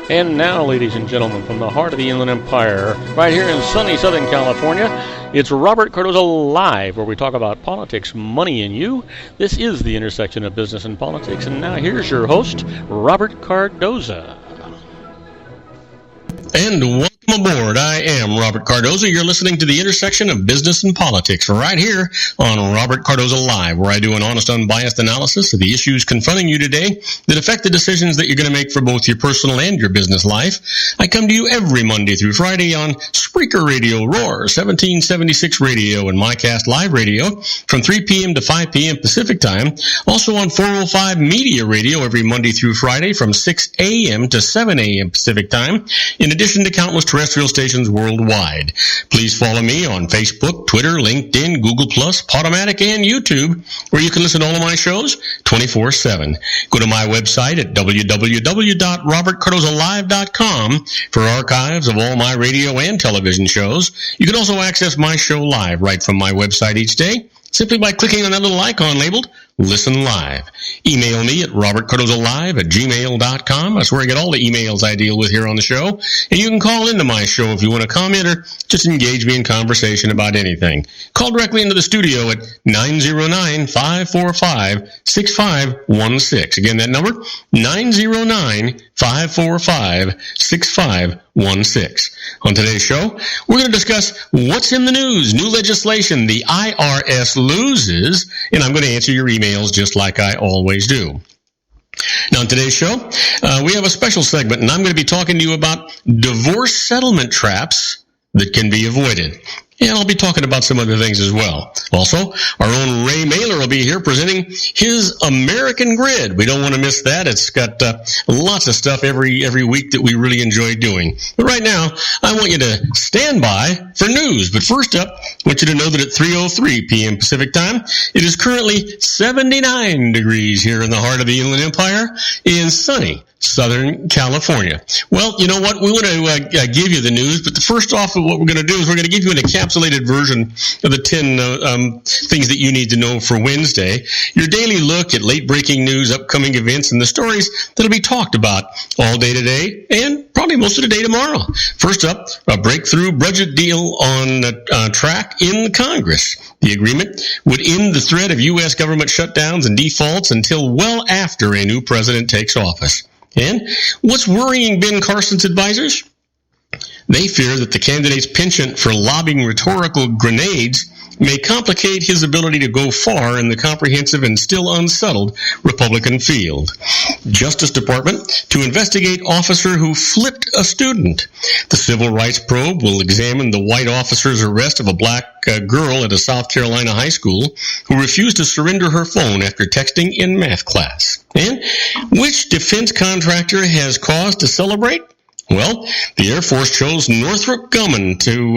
And now, ladies and gentlemen, from the heart of the Inland Empire, right here in sunny Southern California, it's Robert Cardoza Live, where we talk about politics, money, and you. This is the intersection of business and politics. And now here's your host, Robert Cardoza. And welcome aboard. I am Robert Cardoza. You're listening to the intersection of business and politics right here on Robert Cardoza Live, where I do an honest, unbiased analysis of the issues confronting you today that affect the decisions that you're going to make for both your personal and your business life. I come to you every Monday through Friday on Spreaker Radio, Roar, 1776 Radio, and MyCast Live Radio from 3 p.m. to 5 p.m. Pacific Time. Also on 405 Media Radio every Monday through Friday from 6 a.m. to 7 a.m. Pacific Time, in addition to countless terrestrial stations worldwide. Please follow me on Facebook, Twitter, LinkedIn, Google+, Podomatic, and YouTube, where you can listen to all of my shows 24/7. Go to my website at www.robertcardozalive.com for archives of all my radio and television shows. You can also access my show live right from my website each day, simply by clicking on that little icon labeled Listen Live. Email me at robertcardozalive@gmail.com. That's where I get all the emails I deal with here on the show. And you can call into my show if you want to comment or just engage me in conversation about anything. Call directly into the studio at 909-545-6516. Again, that number, 909-545-6516. On today's show, we're going to discuss what's in the news, new legislation the IRS loses, and I'm going to answer your emails just like I always do. Now, on today's show, we have a special segment, and I'm going to be talking to you about divorce settlement traps that can be avoided. And I'll be talking about some other things as well. Also, our own Ray Mailer will be here presenting his American Grid. We don't want to miss that. It's got lots of stuff every week that we really enjoy doing. But right now, I want you to stand by for news. But first up, I want you to know that at 3:03 p.m. Pacific Time, it is currently 79 degrees here in the heart of the Inland Empire in sunny Southern California. Well, you know what? We want to give you the news, but the first off of what we're going to do is we're going to give you an encapsulated version of the 10 things that you need to know for Wednesday. Your daily look at late-breaking news, upcoming events, and the stories that'll be talked about all day today and probably most of the day tomorrow. First up, a breakthrough budget deal on track in Congress. The agreement would end the threat of U.S. government shutdowns and defaults until well after a new president takes office. And what's worrying Ben Carson's advisors? They fear that the candidate's penchant for lobbing rhetorical grenades may complicate his ability to go far in the comprehensive and still unsettled Republican field. Justice Department to investigate officer who flipped a student. The civil rights probe will examine the white officer's arrest of a black girl at a South Carolina high school who refused to surrender her phone after texting in math class. And which defense contractor has cause to celebrate? Well, the Air Force chose Northrop Grumman to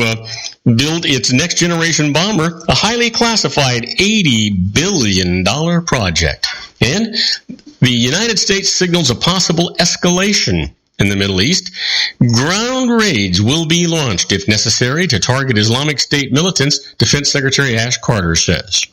build its next-generation bomber, a highly classified $80 billion project. And the United States signals a possible escalation in the Middle East. Ground raids will be launched, if necessary, to target Islamic State militants, Defense Secretary Ash Carter says.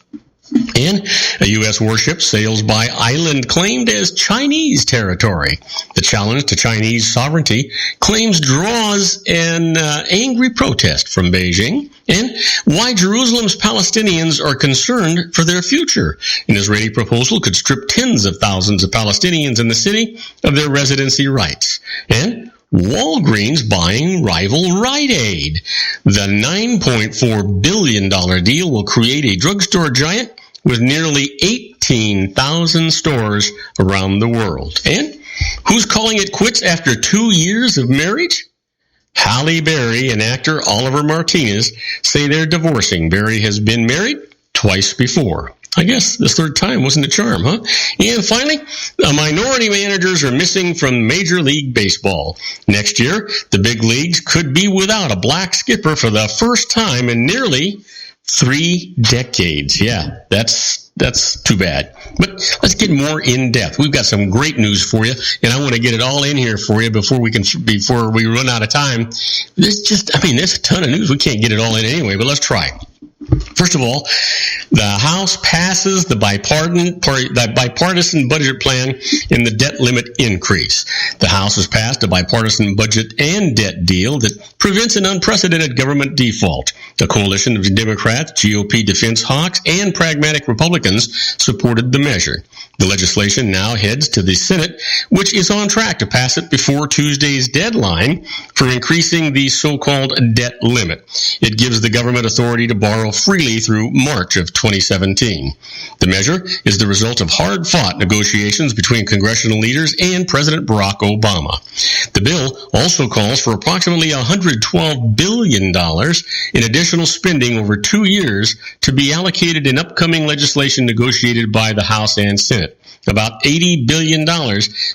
And a U.S. warship sails by island claimed as Chinese territory. The challenge to Chinese sovereignty claims draws an angry protest from Beijing. And why Jerusalem's Palestinians are concerned for their future. An Israeli proposal could strip tens of thousands of Palestinians in the city of their residency rights. And Walgreens buying rival Rite Aid. The $9.4 billion deal will create a drugstore giant with nearly 18,000 stores around the world. And who's calling it quits after 2 years of marriage? Halle Berry and actor Oliver Martinez say they're divorcing. Berry has been married twice before. I guess this third time wasn't a charm, huh? And finally, minority managers are missing from Major League Baseball. Next year, the big leagues could be without a black skipper for the first time in nearly 3 decades. Yeah, that's too bad. But let's get more in depth. We've got some great news for you, and I want to get it all in here for you before we run out of time. There's a ton of news. We can't get it all in anyway, but let's try. First of all, the House passes the bipartisan budget plan and the debt limit increase. The House has passed a bipartisan budget and debt deal that prevents an unprecedented government default. A coalition of Democrats, GOP defense hawks, and pragmatic Republicans supported the measure. The legislation now heads to the Senate, which is on track to pass it before Tuesday's deadline for increasing the so-called debt limit. It gives the government authority to borrow freely through March of 2017. The measure is the result of hard-fought negotiations between congressional leaders and President Barack Obama. The bill also calls for approximately $112 billion in additional spending over 2 years to be allocated in upcoming legislation negotiated by the House and Senate. About $80 billion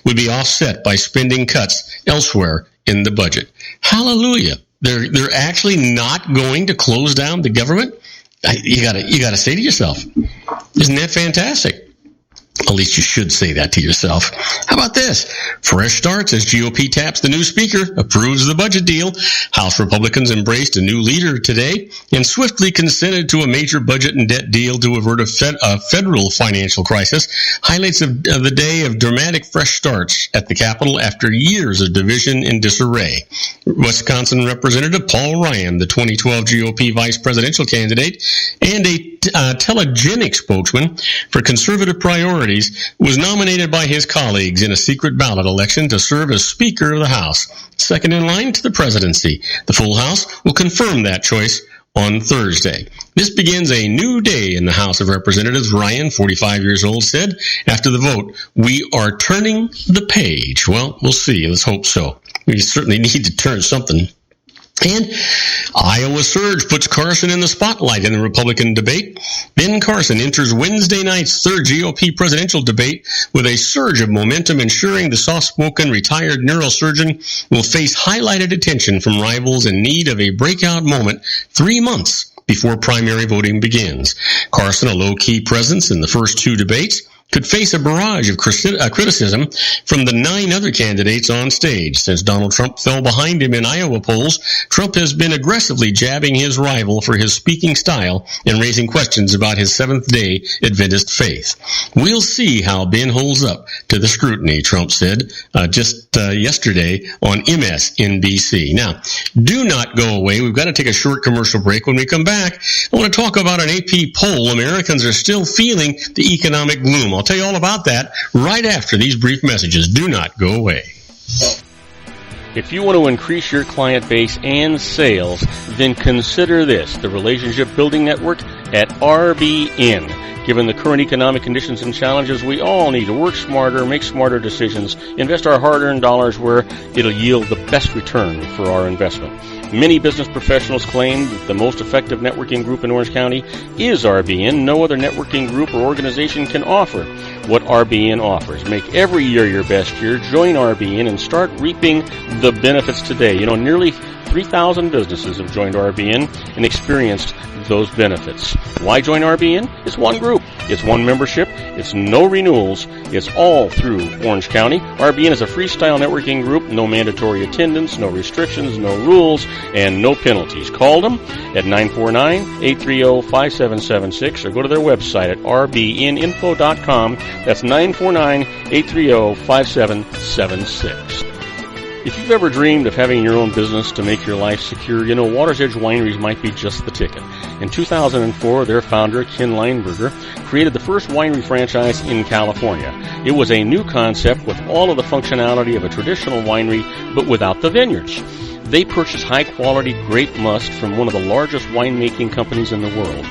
would be offset by spending cuts elsewhere in the budget. Hallelujah. They're actually not going to close down the government? You gotta say to yourself, isn't that fantastic? At least you should say that to yourself. How about this? Fresh starts as GOP taps the new speaker, approves the budget deal. House Republicans embraced a new leader today and swiftly consented to a major budget and debt deal to avert a federal financial crisis. Highlights of the day of dramatic fresh starts at the Capitol after years of division and disarray. Wisconsin Representative Paul Ryan, the 2012 GOP vice presidential candidate and a telegenic spokesman for conservative priorities, was nominated by his colleagues in a secret ballot election to serve as Speaker of the House, second in line to the presidency. The full House will confirm that choice on Thursday. This begins a new day in the House of Representatives. Ryan, 45 years old, said after the vote, "We are turning the page." Well, we'll see. Let's hope so. We certainly need to turn something. And Iowa surge puts Carson in the spotlight in the Republican debate. Ben Carson enters Wednesday night's third GOP presidential debate with a surge of momentum, ensuring the soft-spoken retired neurosurgeon will face highlighted attention from rivals in need of a breakout moment 3 months before primary voting begins. Carson, a low-key presence in the first two debates, could face a barrage of criticism from the 9 other candidates on stage. Since Donald Trump fell behind him in Iowa polls, Trump has been aggressively jabbing his rival for his speaking style and raising questions about his Seventh-day Adventist faith. "We'll see how Ben holds up to the scrutiny," Trump said just yesterday on MSNBC. Now, do not go away. We've got to take a short commercial break. When we come back, I want to talk about an AP poll. Americans are still feeling the economic gloom. I'll tell you all about that right after these brief messages. Do not go away. If you want to increase your client base and sales, then consider this, the Relationship Building Network at RBN. Given the current economic conditions and challenges, we all need to work smarter, make smarter decisions, invest our hard-earned dollars where it'll yield the best return for our investment. Many business professionals claim that the most effective networking group in Orange County is RBN. No other networking group or organization can offer what RBN offers. Make every year your best year. Join RBN and start reaping the benefits today. You know, nearly 3,000 businesses have joined RBN and experienced those benefits. Why join RBN? It's one group. It's one membership. It's no renewals. It's all through Orange County. RBN is a freestyle networking group. No mandatory attendance, no restrictions, no rules, and no penalties. Call them at 949-830-5776 or go to their website at rbninfo.com. That's 949-830-5776. If you've ever dreamed of having your own business to make your life secure, you know Water's Edge Wineries might be just the ticket. In 2004, their founder, Ken Leinberger, created the first winery franchise in California. It was a new concept with all of the functionality of a traditional winery, but without the vineyards. They purchased high-quality grape must from one of the largest winemaking companies in the world.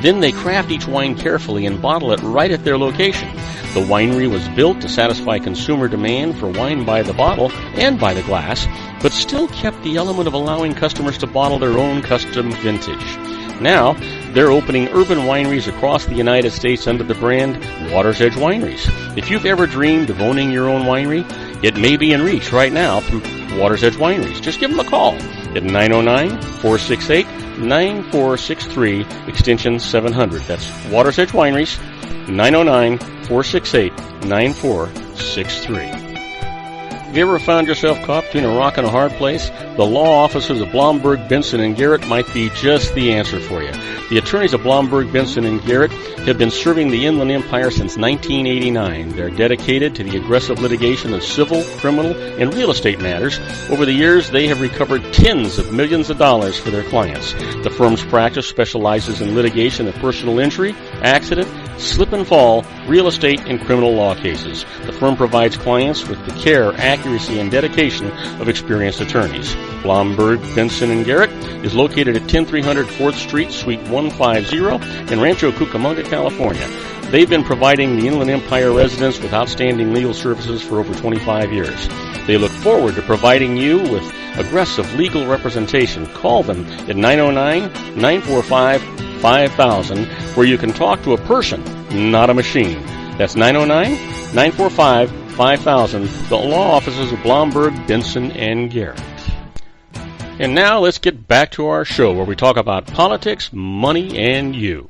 Then they craft each wine carefully and bottle it right at their location. The winery was built to satisfy consumer demand for wine by the bottle and by the glass, but still kept the element of allowing customers to bottle their own custom vintage. Now, they're opening urban wineries across the United States under the brand Water's Edge Wineries. If you've ever dreamed of owning your own winery, it may be in reach right now through Water's Edge Wineries. Just give them a call at 909-468-9463, extension 700. That's Water's Edge Wineries, 909-468-9463. Have you ever found yourself caught between a rock and a hard place? The law offices of Blomberg, Benson, and Garrett might be just the answer for you. The attorneys of Blomberg, Benson, and Garrett have been serving the Inland Empire since 1989. They're dedicated to the aggressive litigation of civil, criminal, and real estate matters. Over the years, they have recovered tens of millions of dollars for their clients. The firm's practice specializes in litigation of personal injury, accident, slip and fall, real estate, and criminal law cases. The firm provides clients with the care, accuracy, and dedication of experienced attorneys. Blomberg, Benson, and Garrett is located at 10300 4th Street, Suite 150 in Rancho Cucamonga, California. They've been providing the Inland Empire residents with outstanding legal services for over 25 years. They look forward to providing you with aggressive legal representation. Call them at 909-945-5000, where you can talk to a person, not a machine. That's 909-945-5000, the law offices of Blomberg, Benson, and Garrett. And now let's get back to our show where we talk about politics, money, and you.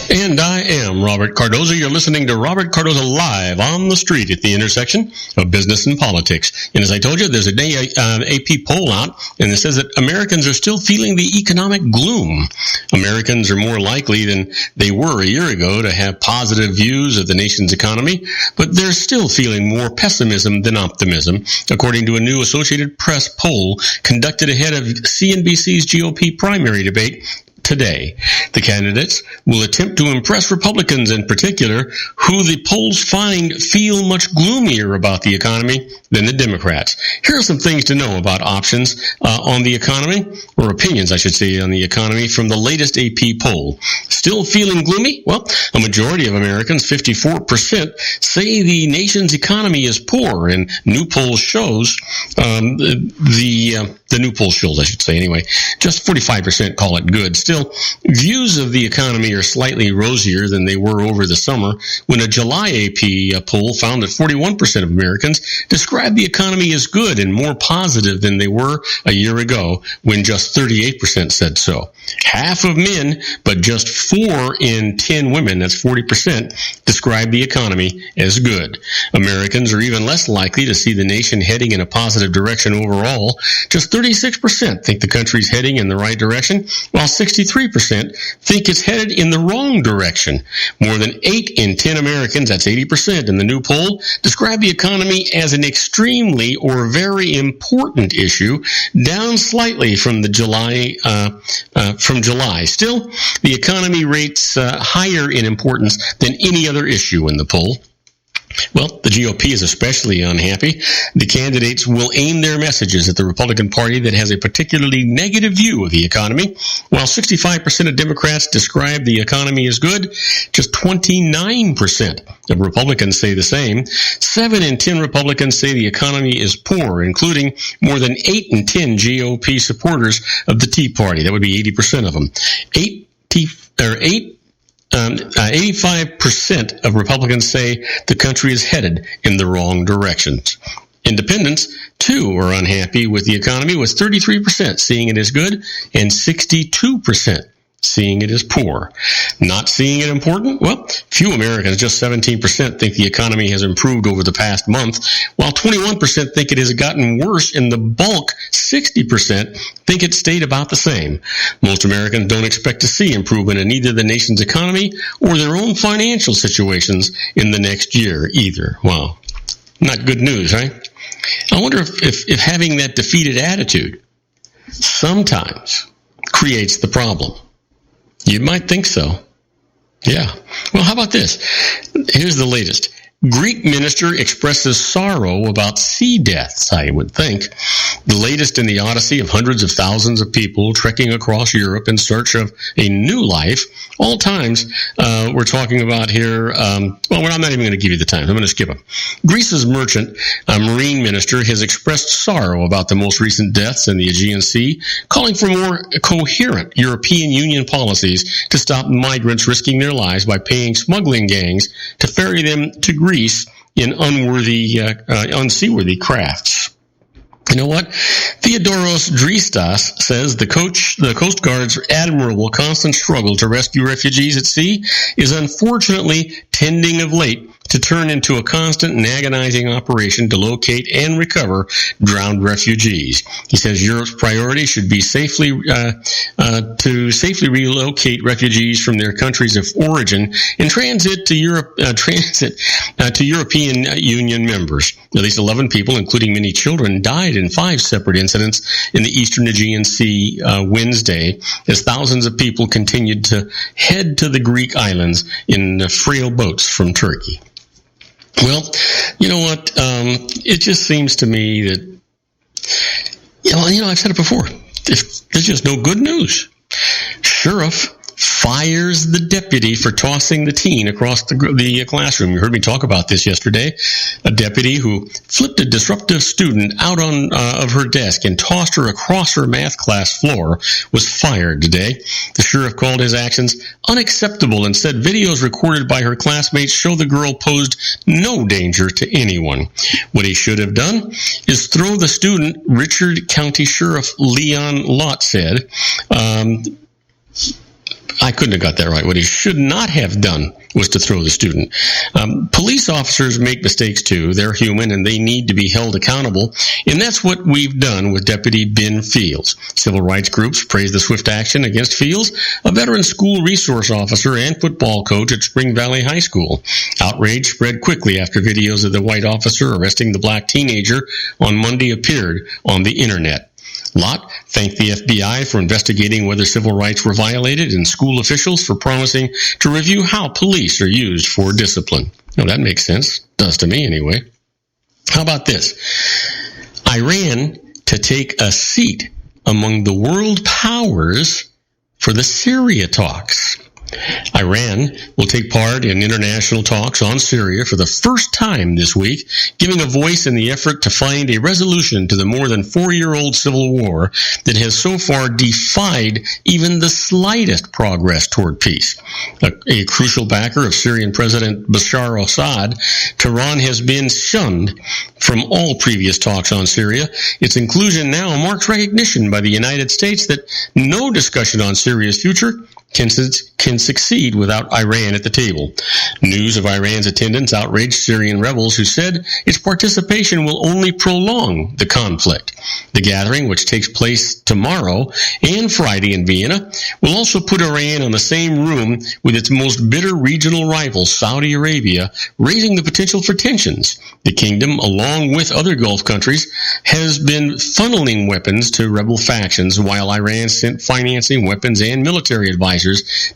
And I am Robert Cardoza. You're listening to Robert Cardoza live on the street at the intersection of business and politics. And as I told you, there's a day AP poll out, and it says that Americans are still feeling the economic gloom. Americans are more likely than they were a year ago to have positive views of the nation's economy, but they're still feeling more pessimism than optimism, according to a new Associated Press poll conducted ahead of CNBC's GOP primary debate today. The candidates will attempt to impress Republicans in particular, who the polls find feel much gloomier about the economy than the Democrats. Here are some things to know about options on the economy, or opinions, I should say, on the economy from the latest AP poll. Still feeling gloomy? Well, a majority of Americans, 54%, say the nation's economy is poor, and new poll shows, the new poll shows, I should say anyway, just 45% call it good. Still, views of the economy are slightly rosier than they were over the summer, when a July AP poll found that 41% of Americans described the economy as good and more positive than they were a year ago, when just 38% said so. Half of men, but just 4 in 10 women, that's 40%, describe the economy as good. Americans are even less likely to see the nation heading in a positive direction overall. Just 36% think the country's heading in the right direction, while 63% think it's headed in the wrong direction. More than 8 in 10 Americans, that's 80% in the new poll, describe the economy as an extremely or very important issue, down slightly from the July. Still, the economy rates higher in importance than any other issue in the poll. Well, the GOP is especially unhappy. The candidates will aim their messages at the Republican Party that has a particularly negative view of the economy. While 65% of Democrats describe the economy as good, just 29% of Republicans say the same. 7 in 10 Republicans say the economy is poor, including more than 8 in 10 GOP supporters of the Tea Party. That would be 80% of them. 85% of Republicans say the country is headed in the wrong directions. Independents, too, are unhappy with the economy, with 33% seeing it as good and 62% seeing it as poor. Not seeing it important? Well, few Americans, just 17%, think the economy has improved over the past month, while 21% think it has gotten worse, and the bulk, 60%, think it stayed about the same. Most Americans don't expect to see improvement in either the nation's economy or their own financial situations in the next year either. Wow. Not good news, right? I wonder if having that defeated attitude sometimes creates the problem. You might think so. Yeah. Well, how about this? Here's the latest. Greek minister expresses sorrow about sea deaths, I would think. The latest in the odyssey of hundreds of thousands of people trekking across Europe in search of a new life. All times we're talking about here, I'm not even going to give you the times. I'm going to skip them. Greece's merchant marine minister has expressed sorrow about the most recent deaths in the Aegean Sea, calling for more coherent European Union policies to stop migrants risking their lives by paying smuggling gangs to ferry them to Greece in unseaworthy crafts. You know what? Theodoros Dristas says the Coast Guard's admirable constant struggle to rescue refugees at sea is unfortunately tending of late to turn into a constant and agonizing operation to locate and recover drowned refugees. He says Europe's priority should be to safely relocate refugees from their countries of origin and transit to European Union members. At least 11 people, including many children, died in 5 separate incidents in the eastern Aegean Sea Wednesday, as thousands of people continued to head to the Greek islands in frail boats from Turkey. Well, you know what? It just seems to me that, I've said it before. There's just no good news. Sheriff fires the deputy for tossing the teen across the classroom. You heard me talk about this yesterday. A deputy who flipped a disruptive student out of her desk and tossed her across her math class floor was fired today. The sheriff called his actions unacceptable and said videos recorded by her classmates show the girl posed no danger to anyone. What he should have done is throw the student, Richard County Sheriff Leon Lott said. I couldn't have got that right. What he should not have done was to throw the student. Police officers make mistakes too. They're human and they need to be held accountable. And that's what we've done with Deputy Ben Fields. Civil rights groups praise the swift action against Fields, a veteran school resource officer and football coach at Spring Valley High School. Outrage spread quickly after videos of the white officer arresting the black teenager on Monday appeared on the internet. Lott thanked the FBI for investigating whether civil rights were violated and school officials for promising to review how police are used for discipline. Now, that makes sense. Does to me, anyway. How about this? Iran to take a seat among the world powers for the Syria talks. Iran will take part in international talks on Syria for the first time this week, giving a voice in the effort to find a resolution to the more than 4-year-old civil war that has so far defied even the slightest progress toward peace. A crucial backer of Syrian President Bashar al-Assad, Tehran has been shunned from all previous talks on Syria. Its inclusion now marks recognition by the United States that no discussion on Syria's future can succeed without Iran at the table. News of Iran's attendance outraged Syrian rebels who said its participation will only prolong the conflict. The gathering, which takes place tomorrow and Friday in Vienna, will also put Iran on the same room with its most bitter regional rival, Saudi Arabia, raising the potential for tensions. The kingdom, along with other Gulf countries, has been funneling weapons to rebel factions, while Iran sent financing, weapons, and military advisors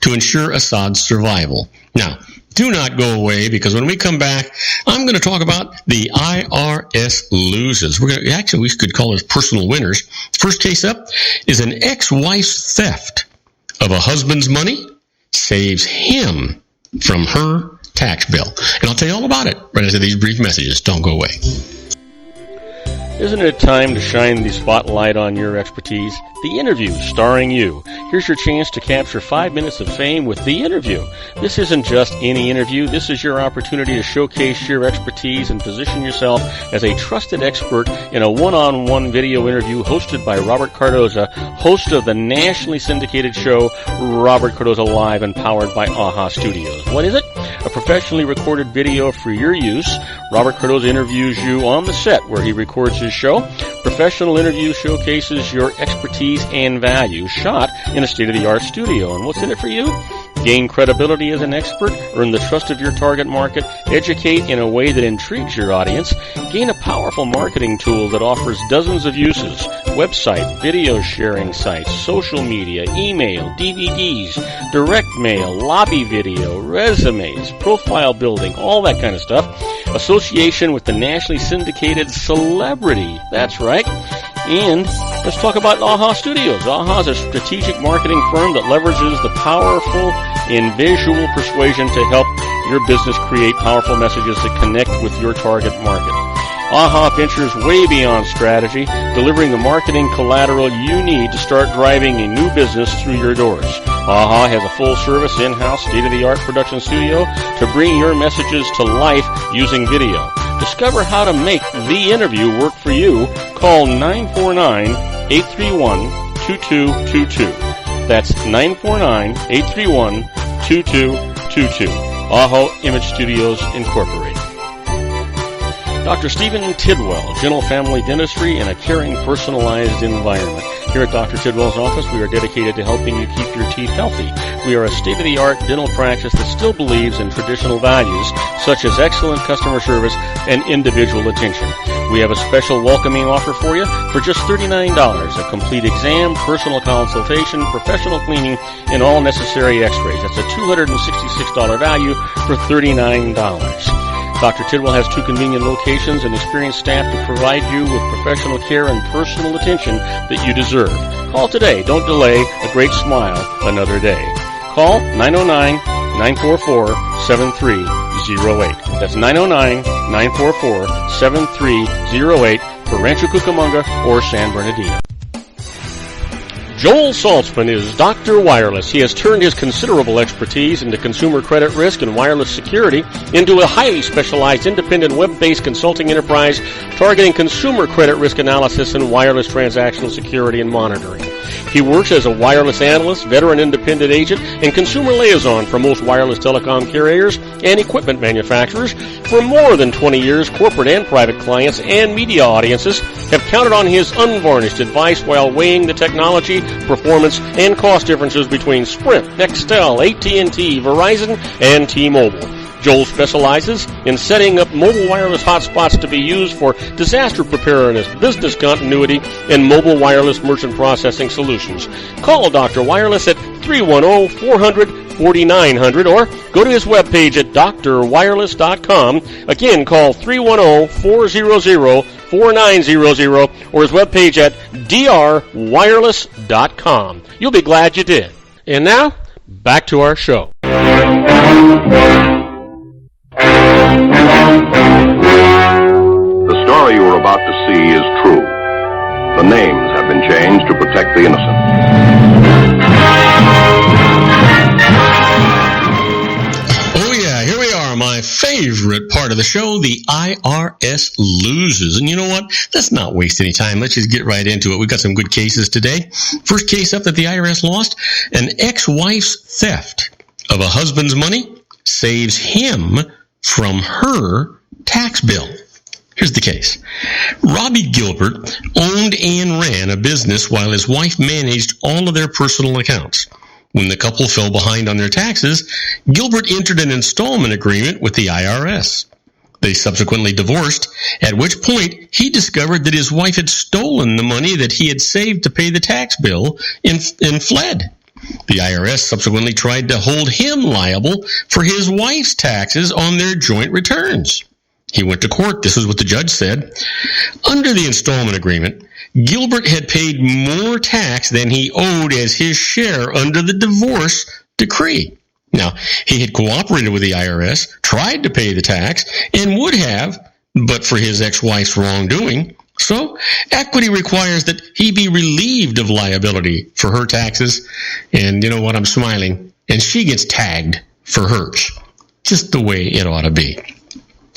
to ensure Assad's survival. Now, do not go away, because when we come back, I'm going to talk about the IRS loses. We could call it personal winners. First case up is an ex-wife's theft of a husband's money saves him from her tax bill. And I'll tell you all about it right after these brief messages. Don't go away. Isn't it time to shine the spotlight on your expertise? The Interview, starring you. Here's your chance to capture 5 minutes of fame with The Interview. This isn't just any interview. This is your opportunity to showcase your expertise and position yourself as a trusted expert in a one-on-one video interview hosted by Robert Cardoza, host of the nationally syndicated show Robert Cardoza Live and powered by AHA Studios. What is it? A professionally recorded video for your use. Robert Cardoza interviews you on the set where he records his show. Professional interview showcases your expertise and value, shot in a state-of-the-art studio. And what's in it for you? Gain credibility as an expert, earn the trust of your target market, educate in a way that intrigues your audience, gain a powerful marketing tool that offers dozens of uses, website, video sharing sites, social media, email, DVDs, direct mail, lobby video, resumes, profile building, all that kind of stuff. Association with the nationally syndicated celebrity. That's right. And let's talk about AHA Studios. AHA is a strategic marketing firm that leverages the powerful in visual persuasion to help your business create powerful messages that connect with your target market. AHA ventures way beyond strategy, delivering the marketing collateral you need to start driving a new business through your doors. AHA has a full-service, in-house, state-of-the-art production studio to bring your messages to life using video. Discover how to make The Interview work for you. Call 949-831-2222. That's 949-831-2222. Aho Image Studios, Incorporated. Dr. Stephen Tidwell, Gentle Family Dentistry in a caring, personalized environment. Here at Dr. Tidwell's office, we are dedicated to helping you keep your teeth healthy. We are a state-of-the-art dental practice that still believes in traditional values, such as excellent customer service and individual attention. We have a special welcoming offer for you for just $39, a complete exam, personal consultation, professional cleaning, and all necessary x-rays. That's a $266 value for $39. Dr. Tidwell has 2 convenient locations and experienced staff to provide you with professional care and personal attention that you deserve. Call today. Don't delay. A great smile another day. Call 909-944-7308. That's 909-944-7308 for Rancho Cucamonga or San Bernardino. Joel Saltzman is Dr. Wireless. He has turned his considerable expertise into consumer credit risk and wireless security into a highly specialized independent web-based consulting enterprise targeting consumer credit risk analysis and wireless transactional security and monitoring. He works as a wireless analyst, veteran independent agent, and consumer liaison for most wireless telecom carriers and equipment manufacturers. For more than 20 years, corporate and private clients and media audiences have counted on his unvarnished advice while weighing the technology, performance, and cost differences between Sprint, Nextel, AT&T, Verizon, and T-Mobile. Joel specializes in setting up mobile wireless hotspots to be used for disaster preparedness, business continuity, and mobile wireless merchant processing solutions. Call Dr. Wireless at 310-400-4900 or go to his webpage at drwireless.com. Again, call 310-400-4900 or his webpage at drwireless.com. You'll be glad you did. And now, back to our show. The story you are about to see is true. The names have been changed to protect the innocent. Oh yeah, here we are, my favorite part of the show, the IRS loses. And you know what? Let's not waste any time. Let's just get right into it. We've got some good cases today. First case up that the IRS lost, an ex-wife's theft of a husband's money saves him from her tax bill. Here's the case. Robbie Gilbert owned and ran a business while his wife managed all of their personal accounts. When the couple fell behind on their taxes, Gilbert entered an installment agreement with the IRS. They subsequently divorced, at which point he discovered that his wife had stolen the money that he had saved to pay the tax bill and fled. The IRS subsequently tried to hold him liable for his wife's taxes on their joint returns. He went to court. This is what the judge said. Under the installment agreement, Gilbert had paid more tax than he owed as his share under the divorce decree. Now, he had cooperated with the IRS, tried to pay the tax, and would have, but for his ex-wife's wrongdoing. So, equity requires that he be relieved of liability for her taxes. And you know what? I'm smiling. And she gets tagged for hers. Just the way it ought to be.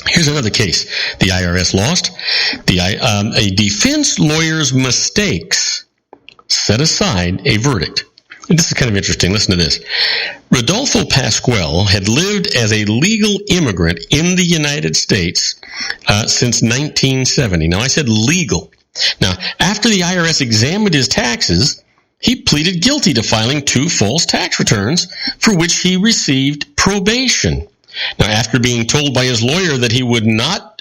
Here's another case the IRS lost. A defense lawyer's mistakes set aside a verdict. And this is kind of interesting. Listen to this. Rodolfo Pascual had lived as a legal immigrant in the United States since 1970. Now, I said legal. Now, after the IRS examined his taxes, he pleaded guilty to filing 2 false tax returns for which he received probation. Now, after being told by his lawyer that it would not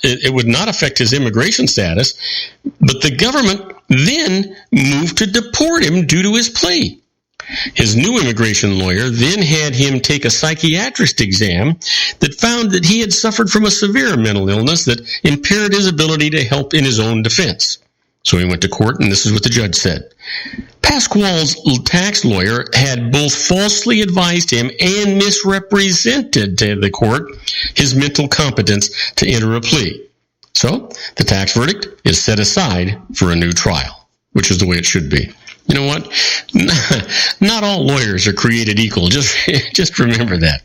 affect his immigration status, but the government then moved to deport him due to his plea. His new immigration lawyer then had him take a psychiatrist exam that found that he had suffered from a severe mental illness that impaired his ability to help in his own defense. So he went to court, and this is what the judge said. Pascual's tax lawyer had both falsely advised him and misrepresented to the court his mental competence to enter a plea. So the tax verdict is set aside for a new trial, which is the way it should be. You know what? Not all lawyers are created equal. Just remember that.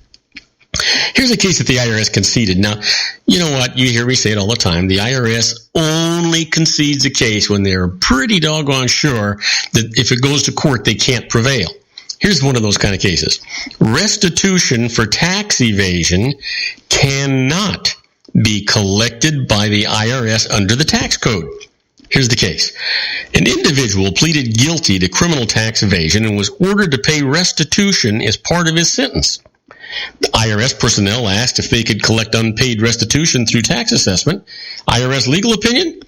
Here's a case that the IRS conceded. Now, you know what? You hear me say it all the time. The IRS only concedes a case when they're pretty doggone sure that if it goes to court, they can't prevail. Here's one of those kind of cases. Restitution for tax evasion cannot be collected by the IRS under the tax code. Here's the case. An individual pleaded guilty to criminal tax evasion and was ordered to pay restitution as part of his sentence. The IRS personnel asked if they could collect unpaid restitution through tax assessment. IRS legal opinion?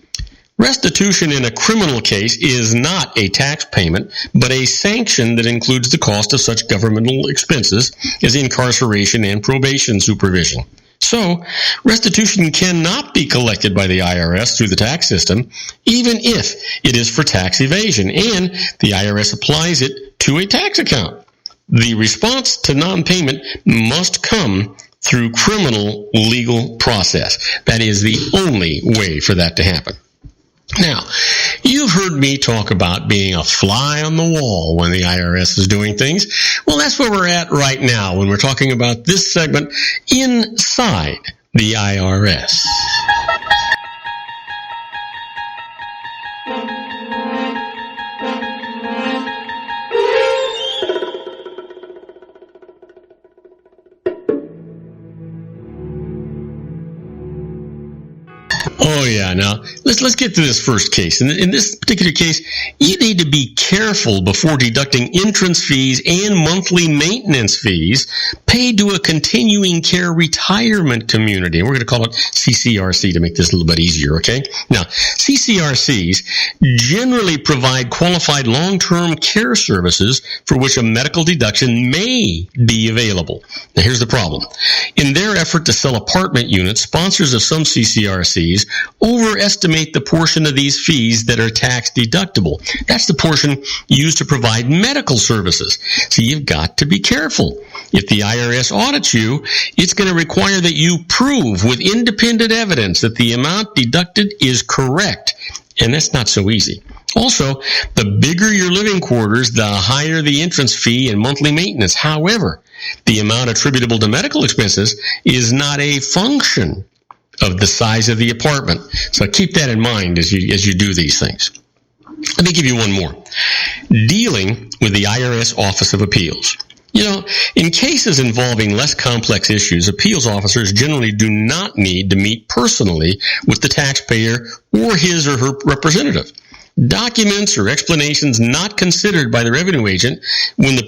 Restitution in a criminal case is not a tax payment, but a sanction that includes the cost of such governmental expenses as incarceration and probation supervision. So, restitution cannot be collected by the IRS through the tax system, even if it is for tax evasion, and the IRS applies it to a tax account. The response to non-payment must come through criminal legal process. That is the only way for that to happen. Now, you've heard me talk about being a fly on the wall when the IRS is doing things. Well, that's where we're at right now when we're talking about this segment inside the IRS. Oh, yeah. Now, let's get to this first case. In this particular case, you need to be careful before deducting entrance fees and monthly maintenance fees paid to a continuing care retirement community. And we're going to call it CCRC to make this a little bit easier, okay? Now, CCRCs generally provide qualified long-term care services for which a medical deduction may be available. Now, here's the problem. In their effort to sell apartment units, sponsors of some CCRCs overestimate the portion of these fees that are tax deductible. That's the portion used to provide medical services. So you've got to be careful. If the IRS audits you, it's going to require that you prove with independent evidence that the amount deducted is correct. And that's not so easy. Also, the bigger your living quarters, the higher the entrance fee and monthly maintenance. However, the amount attributable to medical expenses is not a function of the size of the apartment. So keep that in mind as you do these things. Let me give you one more. Dealing with the IRS Office of Appeals. You know, in cases involving less complex issues, appeals officers generally do not need to meet personally with the taxpayer or his or her representative. Documents or explanations not considered by the revenue agent when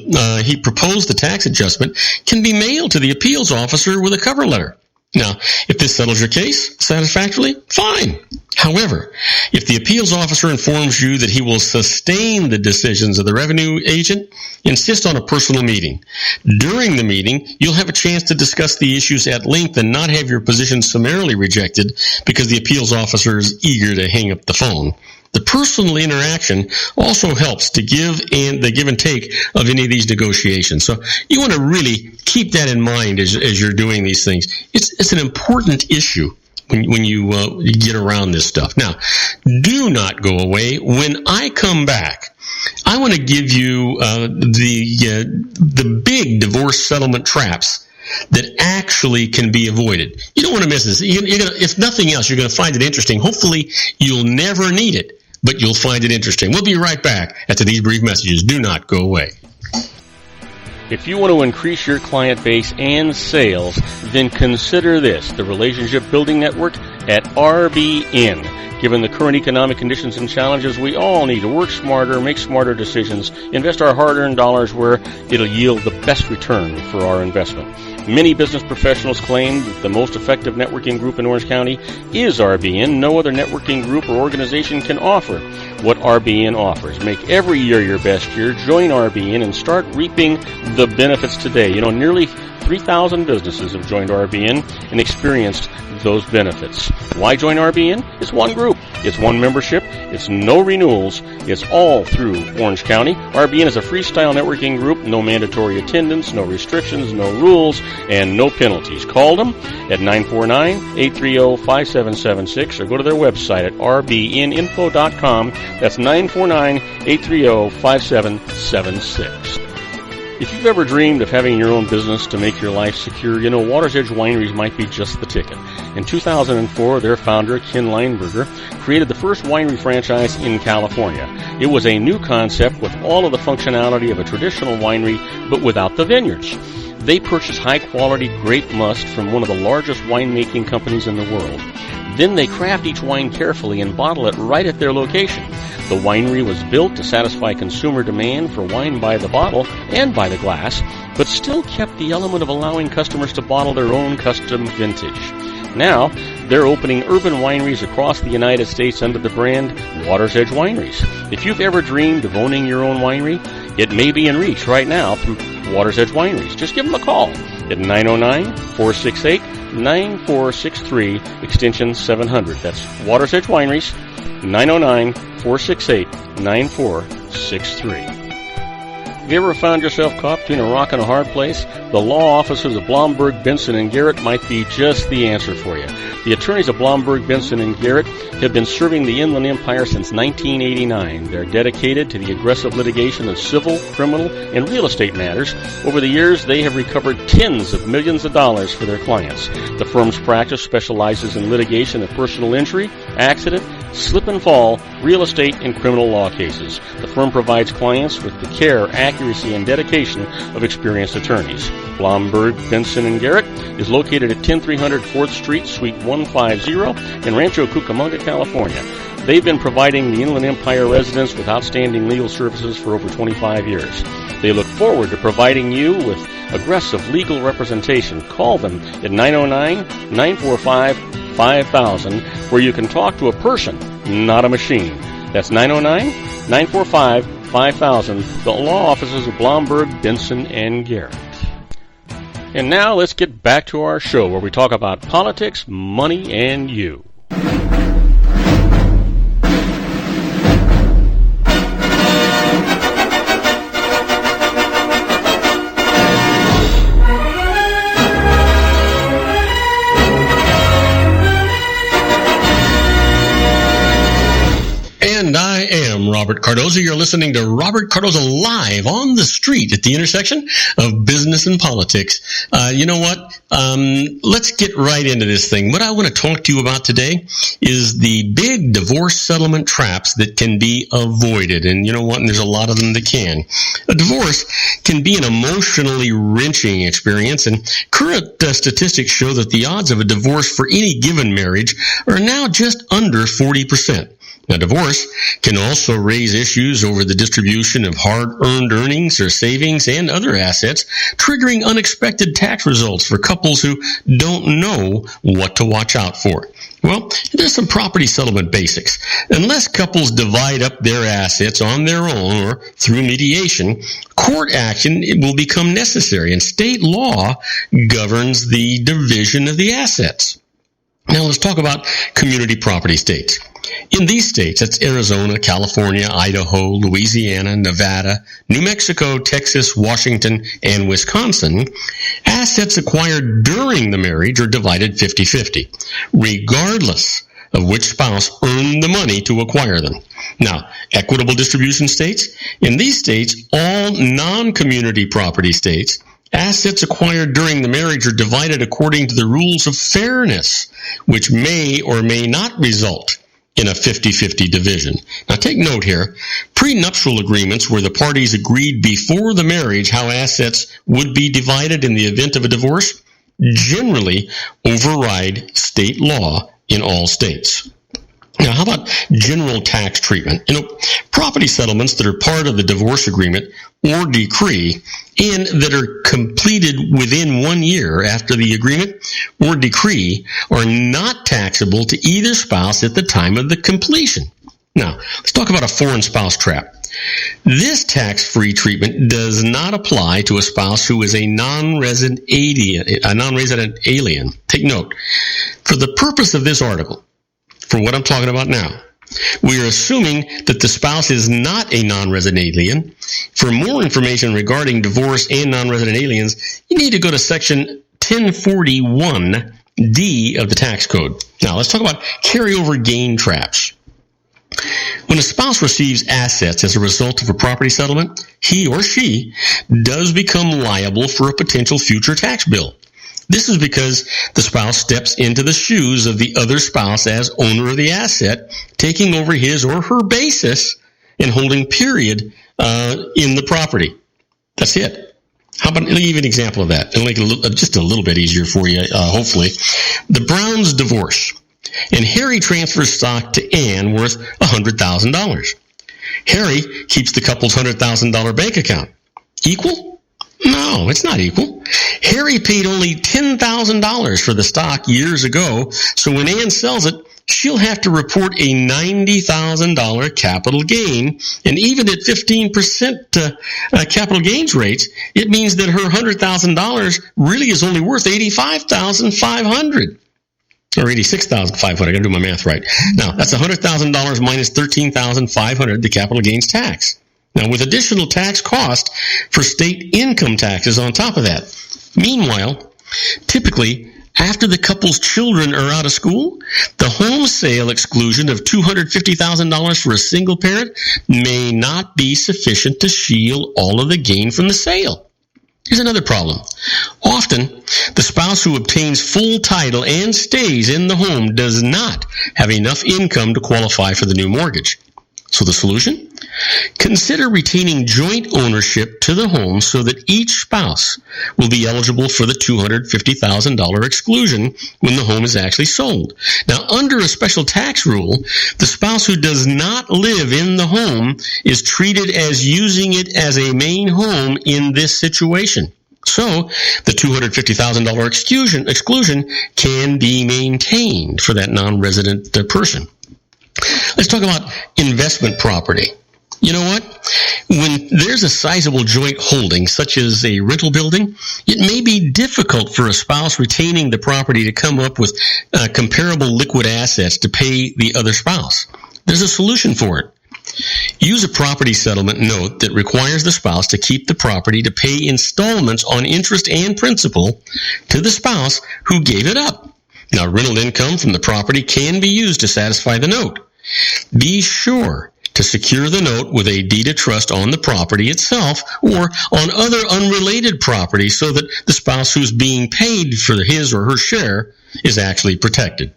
he proposed the tax adjustment can be mailed to the appeals officer with a cover letter. Now, if this settles your case satisfactorily, fine. However, if the appeals officer informs you that he will sustain the decisions of the revenue agent, insist on a personal meeting. During the meeting, you'll have a chance to discuss the issues at length and not have your position summarily rejected because the appeals officer is eager to hang up the phone. The personal interaction also helps to give and take of any of these negotiations. So you want to really keep that in mind as you're doing these things. It's an important issue when you get around this stuff. Now, do not go away. When I come back, I want to give you the big divorce settlement traps that actually can be avoided. You don't want to miss this. If nothing else, you're going to find it interesting. Hopefully, you'll never need it, but you'll find it interesting. We'll be right back after these brief messages. Do not go away. If you want to increase your client base and sales, then consider this, the Relationship Building Network at RBN. Given the current economic conditions and challenges, we all need to work smarter, make smarter decisions, invest our hard-earned dollars where it'll yield the best return for our investment. Many business professionals claim that the most effective networking group in Orange County is RBN. No other networking group or organization can offer what RBN offers. Make every year your best year. Join RBN and start reaping the benefits today. You know, nearly 3,000 businesses have joined RBN and experienced those benefits. Why join RBN? It's one group. It's one membership. It's no renewals. It's all through Orange County. RBN is a freestyle networking group. No mandatory attendance, no restrictions, no rules, and no penalties. Call them at 949-830-5776 or go to their website at rbninfo.com. That's 949-830-5776. If you've ever dreamed of having your own business to make your life secure, you know, Water's Edge Wineries might be just the ticket. In 2004, their founder, Ken Lineberger, created the first winery franchise in California. It was a new concept with all of the functionality of a traditional winery, but without the vineyards. They purchase high-quality grape must from one of the largest winemaking companies in the world. Then they craft each wine carefully and bottle it right at their location. The winery was built to satisfy consumer demand for wine by the bottle and by the glass, but still kept the element of allowing customers to bottle their own custom vintage. Now, they're opening urban wineries across the United States under the brand Water's Edge Wineries. If you've ever dreamed of owning your own winery, it may be in reach right now through Water's Edge Wineries. Just give them a call at 909-468-9463, extension 700. That's Water's Edge Wineries, 909-468-9463. Have you ever found yourself caught between a rock and a hard place? The law offices of Blomberg, Benson, and Garrett might be just the answer for you. The attorneys of Blomberg, Benson, and Garrett have been serving the Inland Empire since 1989. They're dedicated to the aggressive litigation of civil, criminal, and real estate matters. Over the years, they have recovered tens of millions of dollars for their clients. The firm's practice specializes in litigation of personal injury, accident, slip and fall, real estate, and criminal law cases. The firm provides clients with the care, accuracy, and dedication of experienced attorneys. Blomberg, Benson, and Garrett is located at 10300 4th Street, Suite 150 in Rancho Cucamonga, California. They've been providing the Inland Empire residents with outstanding legal services for over 25 years. They look forward to providing you with aggressive legal representation. Call them at 909-945-5000, where you can talk to a person, not a machine. That's 909-945-5000, the law offices of Blomberg, Benson, and Garrett. And now let's get back to our show where we talk about politics, money, and you. And I am Robert Cardoza. You're listening to Robert Cardoza Live on the street at the intersection of business and politics. You know what? Let's get right into this thing. What I want to talk to you about today is the big divorce settlement traps that can be avoided. And you know what? And there's a lot of them that can. A divorce can be an emotionally wrenching experience, and current statistics show that the odds of a divorce for any given marriage are now just under 40%. Now, divorce can also raise issues over the distribution of hard-earned earnings or savings and other assets, triggering unexpected tax results for couples who don't know what to watch out for. Well, there's some property settlement basics. Unless couples divide up their assets on their own or through mediation, court action will become necessary, and state law governs the division of the assets. Now, let's talk about community property states. In these states, that's Arizona, California, Idaho, Louisiana, Nevada, New Mexico, Texas, Washington, and Wisconsin, assets acquired during the marriage are divided 50-50, regardless of which spouse earned the money to acquire them. Now, equitable distribution states. In these states, all non-community property states, assets acquired during the marriage are divided according to the rules of fairness, which may or may not result in a 50-50 division. Now take note here, prenuptial agreements where the parties agreed before the marriage how assets would be divided in the event of a divorce generally override state law in all states. Now, how about general tax treatment? Property settlements that are part of the divorce agreement or decree and that are completed within 1 year after the agreement or decree are not taxable to either spouse at the time of the completion. Now, let's talk about a foreign spouse trap. This tax-free treatment does not apply to a spouse who is a non-resident alien. Take note, for the purpose of this article, for what I'm talking about now, we are assuming that the spouse is not a non-resident alien. For more information regarding divorce and non-resident aliens, you need to go to section 1041D of the tax code. Now, let's talk about carryover gain traps. When a spouse receives assets as a result of a property settlement, he or she does become liable for a potential future tax bill. This is because the spouse steps into the shoes of the other spouse as owner of the asset, taking over his or her basis and holding period in the property. That's it. How about, let me give you an example of that. It'll make it just a little bit easier for you, hopefully. The Browns divorce, and Harry transfers stock to Ann worth $100,000. Harry keeps the couple's $100,000 bank account. Equal? No, it's not equal. Harry paid only $10,000 for the stock years ago, so when Ann sells it, she'll have to report a $90,000 capital gain, and even at 15% capital gains rates, it means that her $100,000 really is only worth $85,500. Or $86,500. I got to do my math right. Now, that's $100,000 minus $13,500, the capital gains tax. Now, with additional tax cost for state income taxes on top of that. Meanwhile, typically, after the couple's children are out of school, the home sale exclusion of $250,000 for a single parent may not be sufficient to shield all of the gain from the sale. Here's another problem. Often, the spouse who obtains full title and stays in the home does not have enough income to qualify for the new mortgage. So the solution? Consider retaining joint ownership to the home so that each spouse will be eligible for the $250,000 exclusion when the home is actually sold. Now, under a special tax rule, the spouse who does not live in the home is treated as using it as a main home in this situation. So, the $250,000 exclusion can be maintained for that non-resident person. Let's talk about investment property. You know what? When there's a sizable joint holding, such as a rental building, it may be difficult for a spouse retaining the property to come up with comparable liquid assets to pay the other spouse. There's a solution for it. Use a property settlement note that requires the spouse to keep the property to pay installments on interest and principal to the spouse who gave it up. Now, rental income from the property can be used to satisfy the note. Be sure to secure the note with a deed of trust on the property itself or on other unrelated property so that the spouse who's being paid for his or her share is actually protected.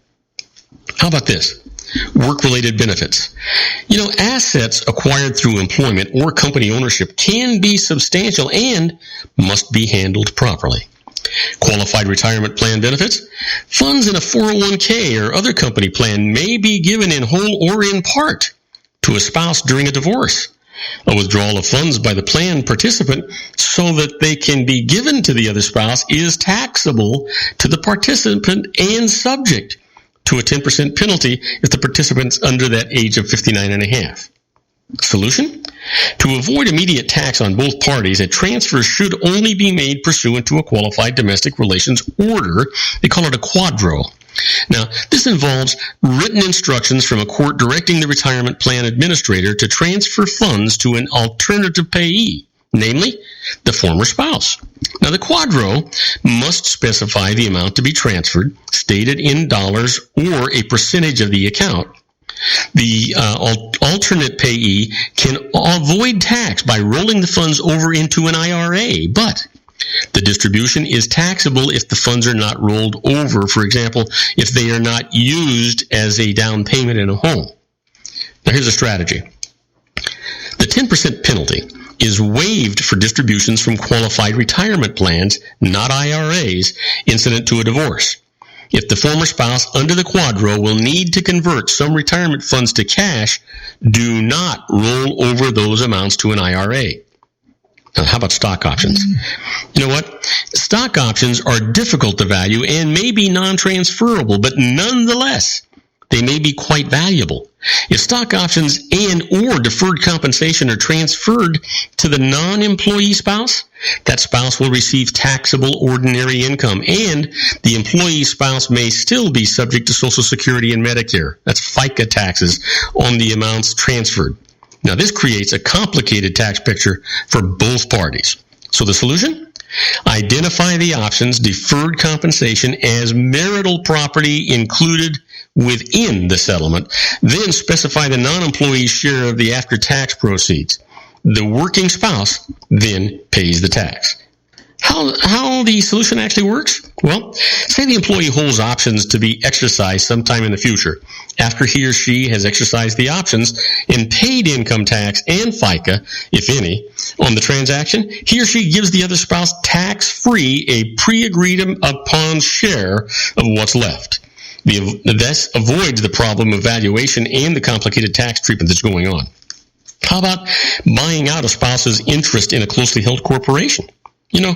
How about this? Work-related benefits. You know, assets acquired through employment or company ownership can be substantial and must be handled properly. Qualified retirement plan benefits. Funds in a 401k or other company plan may be given in whole or in part to a spouse during a divorce. A withdrawal of funds by the plan participant so that they can be given to the other spouse is taxable to the participant and subject to a 10% penalty if the participant's under that age of 59 and a half. Solution? To avoid immediate tax on both parties, a transfer should only be made pursuant to a qualified domestic relations order. They call it a quadro. Now, this involves written instructions from a court directing the retirement plan administrator to transfer funds to an alternative payee, namely the former spouse. Now, the quadro must specify the amount to be transferred, stated in dollars or a percentage of the account. The alternate payee can avoid tax by rolling the funds over into an IRA, but the distribution is taxable if the funds are not rolled over, for example, if they are not used as a down payment in a home. Now, here's a strategy. The 10% penalty is waived for distributions from qualified retirement plans, not IRAs, incident to a divorce. If the former spouse under the quadro will need to convert some retirement funds to cash, do not roll over those amounts to an IRA. Now, how about stock options? You know what? Stock options are difficult to value and may be non-transferable, but nonetheless, they may be quite valuable. If stock options and or deferred compensation are transferred to the non-employee spouse, that spouse will receive taxable ordinary income, and the employee spouse may still be subject to Social Security and Medicare. That's FICA taxes on the amounts transferred. Now, this creates a complicated tax picture for both parties. So the solution? Identify the options deferred compensation as marital property included within the settlement, then specify the non-employee's share of the after-tax proceeds. The working spouse then pays the tax. How the solution actually works? Well, say the employee holds options to be exercised sometime in the future. After he or she has exercised the options and paid income tax and FICA, if any, on the transaction, he or she gives the other spouse tax-free a pre-agreed upon share of what's left. This avoids the problem of valuation and the complicated tax treatment that's going on. How about buying out a spouse's interest in a closely held corporation? You know,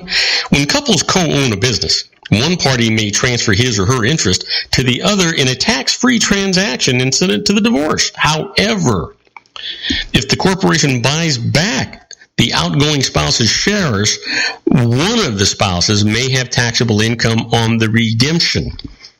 when couples co-own a business, one party may transfer his or her interest to the other in a tax-free transaction incident to the divorce. However, if the corporation buys back the outgoing spouse's shares, one of the spouses may have taxable income on the redemption,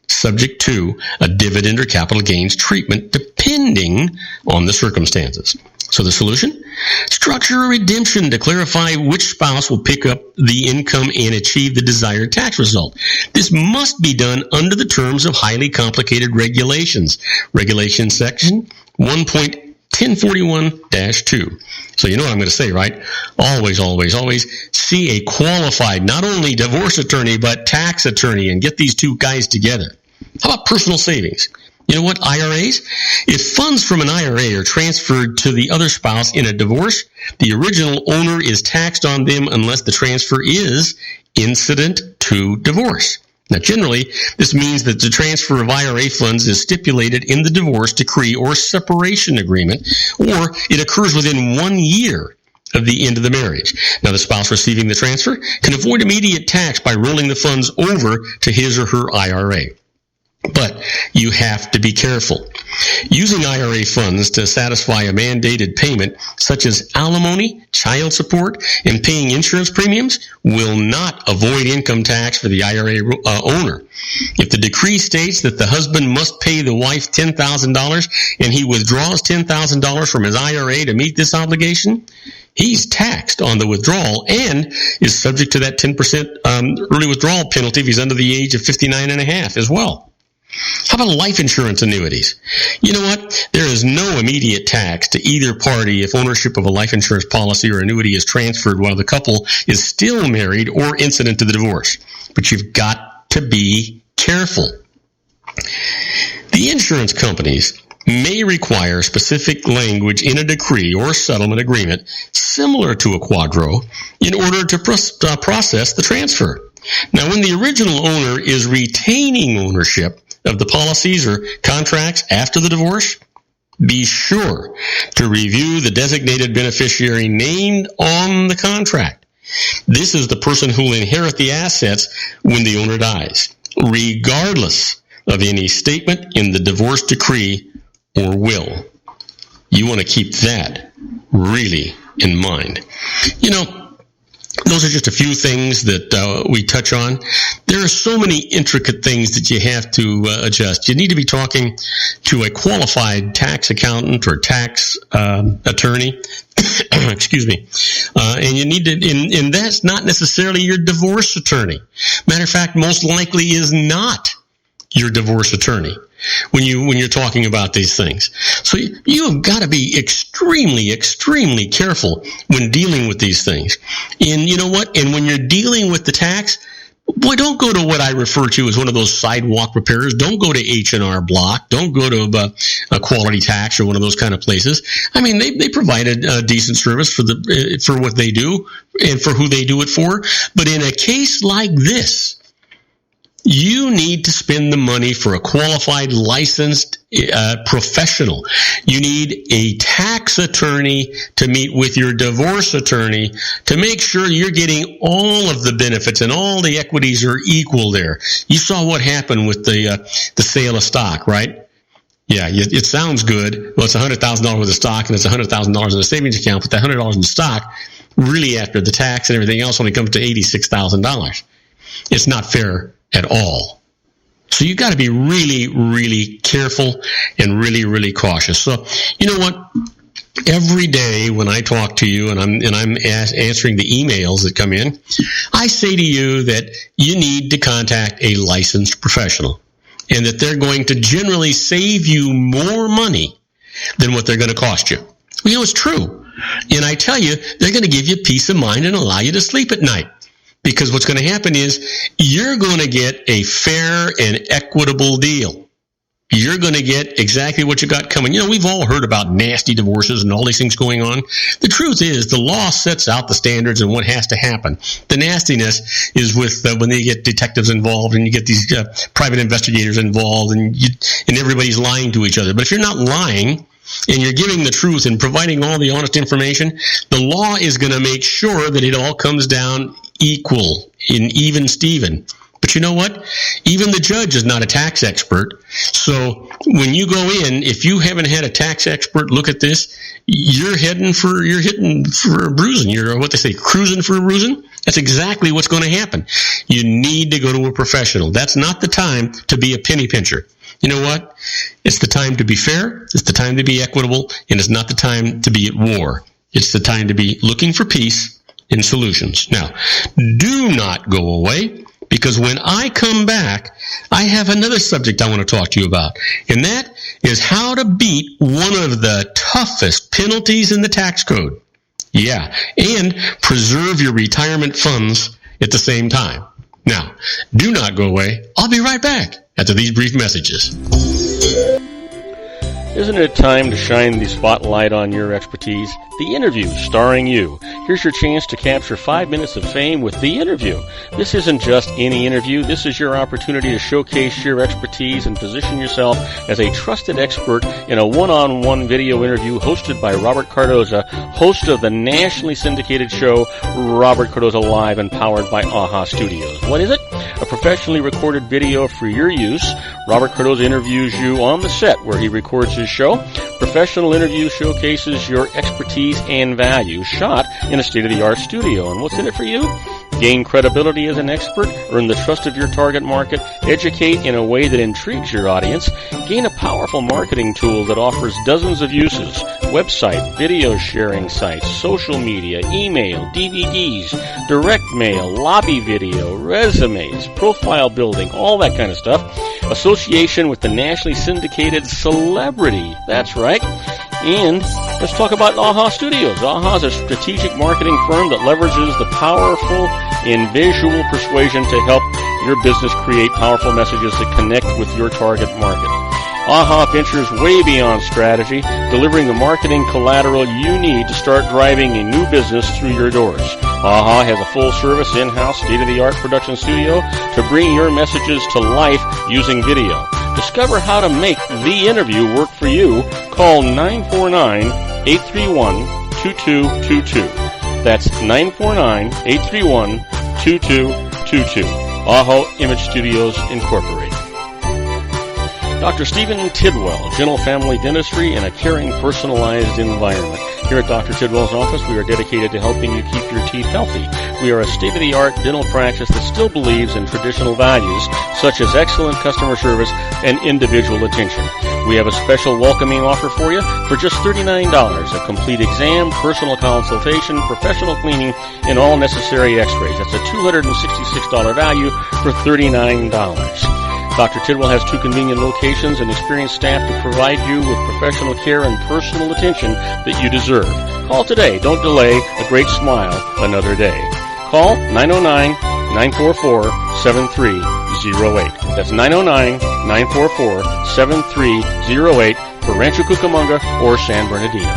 subject to a dividend or capital gains treatment depending on the circumstances. So the solution? Structure a redemption to clarify which spouse will pick up the income and achieve the desired tax result. This must be done under the terms of highly complicated regulations. Regulation section 1.1041-2. So you know what I'm going to say, right? Always, always, always see a qualified, not only divorce attorney, but tax attorney, and get these two guys together. How about personal savings? You know what, IRAs? If funds from an IRA are transferred to the other spouse in a divorce, the original owner is taxed on them unless the transfer is incident to divorce. Now, generally, this means that the transfer of IRA funds is stipulated in the divorce decree or separation agreement, or it occurs within 1 year of the end of the marriage. Now, the spouse receiving the transfer can avoid immediate tax by rolling the funds over to his or her IRA. But you have to be careful. Using IRA funds to satisfy a mandated payment, such as alimony, child support, and paying insurance premiums, will not avoid income tax for the IRA owner. If the decree states that the husband must pay the wife $10,000 and he withdraws $10,000 from his IRA to meet this obligation, he's taxed on the withdrawal and is subject to that 10% early withdrawal penalty if he's under the age of 59 and a half as well. How about life insurance annuities? You know what? There is no immediate tax to either party if ownership of a life insurance policy or annuity is transferred while the couple is still married or incident to the divorce. But you've got to be careful. The insurance companies may require specific language in a decree or settlement agreement similar to a quadro in order to process the transfer. Now, when the original owner is retaining ownership of the policies or contracts after the divorce, be sure to review the designated beneficiary named on the contract. This is the person who will inherit the assets when the owner dies, regardless of any statement in the divorce decree or will. You want to keep that really in mind. You know, those are just a few things that we touch on. There are so many intricate things that you have to adjust. You need to be talking to a qualified tax accountant or tax attorney. Excuse me. And you need to, and that's not necessarily your divorce attorney. Matter of fact, most likely is not your divorce attorney when you're talking about these things. So you have got to be extremely, extremely careful when dealing with these things. And you know what? And when you're dealing with the tax, boy, don't go to what I refer to as one of those sidewalk repairers. Don't go to H&R Block. Don't go to a Quality Tax or one of those kind of places. I mean, they provide a decent service for what they do and for who they do it for. But in a case like this, you need to spend the money for a qualified, licensed professional. You need a tax attorney to meet with your divorce attorney to make sure you're getting all of the benefits and all the equities are equal there. You saw what happened with the sale of stock, right? Yeah, it sounds good. Well, it's $100,000 worth of stock and it's $100,000 in a savings account, but that $100 in stock, really after the tax and everything else, only comes to $86,000. It's not fair at all. So you got to be really, really careful and really, really cautious. So, you know what? Every day when I talk to you and I'm answering the emails that come in, I say to you that you need to contact a licensed professional and that they're going to generally save you more money than what they're going to cost you. Well, it's true. And I tell you, they're going to give you peace of mind and allow you to sleep at night. Because what's going to happen is you're going to get a fair and equitable deal. You're going to get exactly what you got coming. We've all heard about nasty divorces and all these things going on. The truth is the law sets out the standards and what has to happen. The nastiness is with when they get detectives involved and you get these private investigators involved and everybody's lying to each other. But if you're not lying and you're giving the truth and providing all the honest information, the law is going to make sure that it all comes down equal, in even Steven. But you know what? Even the judge is not a tax expert. So when you go in, if you haven't had a tax expert look at this, you're hitting for a bruising. You're what they say, cruising for a bruising. That's exactly what's going to happen. You need to go to a professional. That's not the time to be a penny pincher. You know what? It's the time to be fair. It's the time to be equitable, and it's not the time to be at war. It's the time to be looking for peace and solutions. Now, do not go away. Because when I come back, I have another subject I want to talk to you about. And that is how to beat one of the toughest penalties in the tax code. Yeah, and preserve your retirement funds at the same time. Now, do not go away. I'll be right back after these brief messages. Isn't it time to shine the spotlight on your expertise? The Interview, starring you. Here's your chance to capture 5 minutes of fame with The Interview. This isn't just any interview. This is your opportunity to showcase your expertise and position yourself as a trusted expert in a one-on-one video interview hosted by Robert Cardoza, host of the nationally syndicated show Robert Cardoza Live and powered by AHA Studios. What is it? A professionally recorded video for your use. Robert Cardoza interviews you on the set where he records his show. Professional interview showcases your expertise and value, shot in a state-of-the-art studio. And what's in it for you? Gain credibility as an expert, earn the trust of your target market, educate in a way that intrigues your audience, gain a powerful marketing tool that offers dozens of uses, website, video sharing sites, social media, email, DVDs, direct mail, lobby video, resumes, profile building, all that kind of stuff. Association with the nationally syndicated celebrity. That's right. And let's talk about AHA Studios. AHA is a strategic marketing firm that leverages the powerful and visual persuasion to help your business create powerful messages that connect with your target market. AHA ventures way beyond strategy, delivering the marketing collateral you need to start driving a new business through your doors. AHA has a full-service, in-house, state-of-the-art production studio to bring your messages to life using video. Discover how to make The Interview work for you. Call 949-831-2222. That's 949-831-2222. AHA Image Studios, Incorporated. Dr. Stephen Tidwell, Gentle Family Dentistry in a caring, personalized environment. Here at Dr. Tidwell's office, we are dedicated to helping you keep your teeth healthy. We are a state-of-the-art dental practice that still believes in traditional values, such as excellent customer service and individual attention. We have a special welcoming offer for you for just $39, a complete exam, personal consultation, professional cleaning, and all necessary x-rays. That's a $266 value for $39. Dr. Tidwell has 2 convenient locations and experienced staff to provide you with professional care and personal attention that you deserve. Call today. Don't delay. A great smile another day. Call 909-944-7308. That's 909-944-7308 for Rancho Cucamonga or San Bernardino.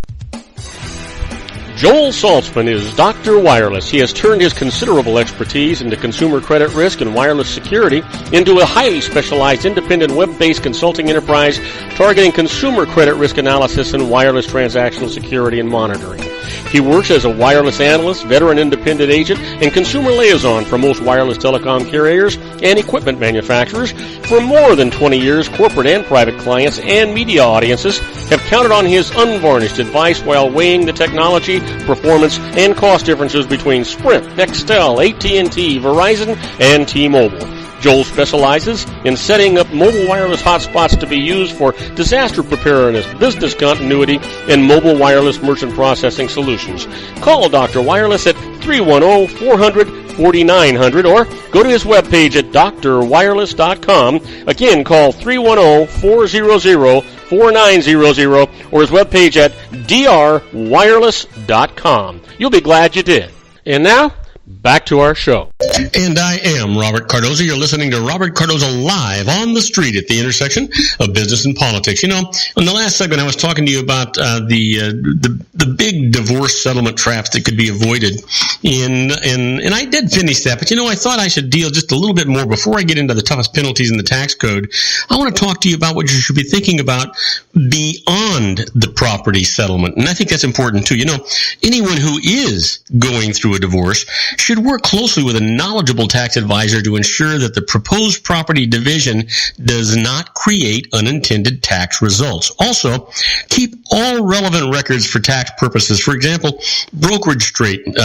Joel Saltzman is Dr. Wireless. He has turned his considerable expertise into consumer credit risk and wireless security into a highly specialized independent web-based consulting enterprise targeting consumer credit risk analysis and wireless transactional security and monitoring. He works as a wireless analyst, veteran independent agent, and consumer liaison for most wireless telecom carriers and equipment manufacturers. For more than 20 years, corporate and private clients and media audiences have counted on his unvarnished advice while weighing the technology, performance, and cost differences between Sprint, Nextel, AT&T, Verizon, and T-Mobile. Joel specializes in setting up mobile wireless hotspots to be used for disaster preparedness, business continuity, and mobile wireless merchant processing solutions. Call Dr. Wireless at 310-400-4900 or go to his webpage at drwireless.com. Again, call 310-400-4900 or his webpage at drwireless.com. You'll be glad you did. And now, back to our show. And I am Robert Cardoza. You're listening to Robert Cardoza Live on the street at the intersection of business and politics. You know, in the last segment, I was talking to you about the big divorce settlement traps that could be avoided. And I did finish that, but you know, I thought I should deal just a little bit more before I get into the toughest penalties in the tax code. I want to talk to you about what you should be thinking about beyond the property settlement. And I think that's important too. You know, anyone who is going through a divorce should work closely with a knowledgeable tax advisor to ensure that the proposed property division does not create unintended tax results. Also, keep all relevant records for tax purposes. For example, brokerage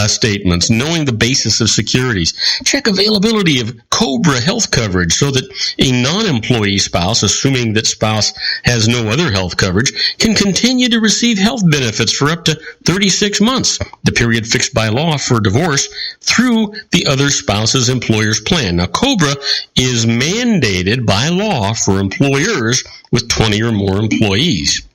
statements, knowing the basis of securities. Check availability of COBRA health coverage so that a non-employee spouse, assuming that spouse has no other health coverage, can continue to receive health benefits for up to 36 months, the period fixed by law for divorce, through the other spouse's employer's plan. Now, COBRA is mandated by law for employers with 20 or more employees.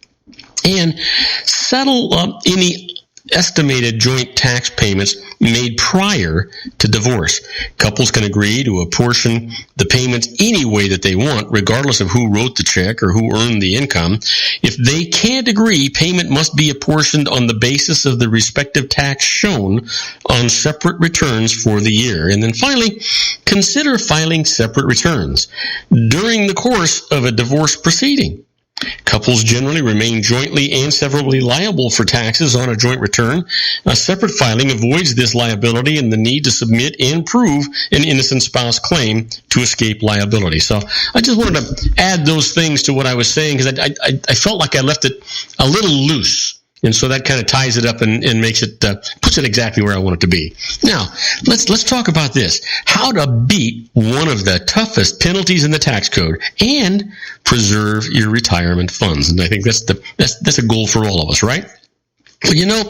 And settle up any estimated joint tax payments made prior to divorce. Couples can agree to apportion the payments any way that they want, regardless of who wrote the check or who earned the income. If they can't agree, payment must be apportioned on the basis of the respective tax shown on separate returns for the year. And then finally, consider filing separate returns during the course of a divorce proceeding. Couples generally remain jointly and severally liable for taxes on a joint return. A separate filing avoids this liability and the need to submit and prove an innocent spouse claim to escape liability. So I just wanted to add those things to what I was saying because I felt like I left it a little loose. And so that kind of ties it up and makes it, puts it exactly where I want it to be. Now, let's talk about this. How to beat one of the toughest penalties in the tax code and preserve your retirement funds. And I think that's a goal for all of us, right? Well, you know,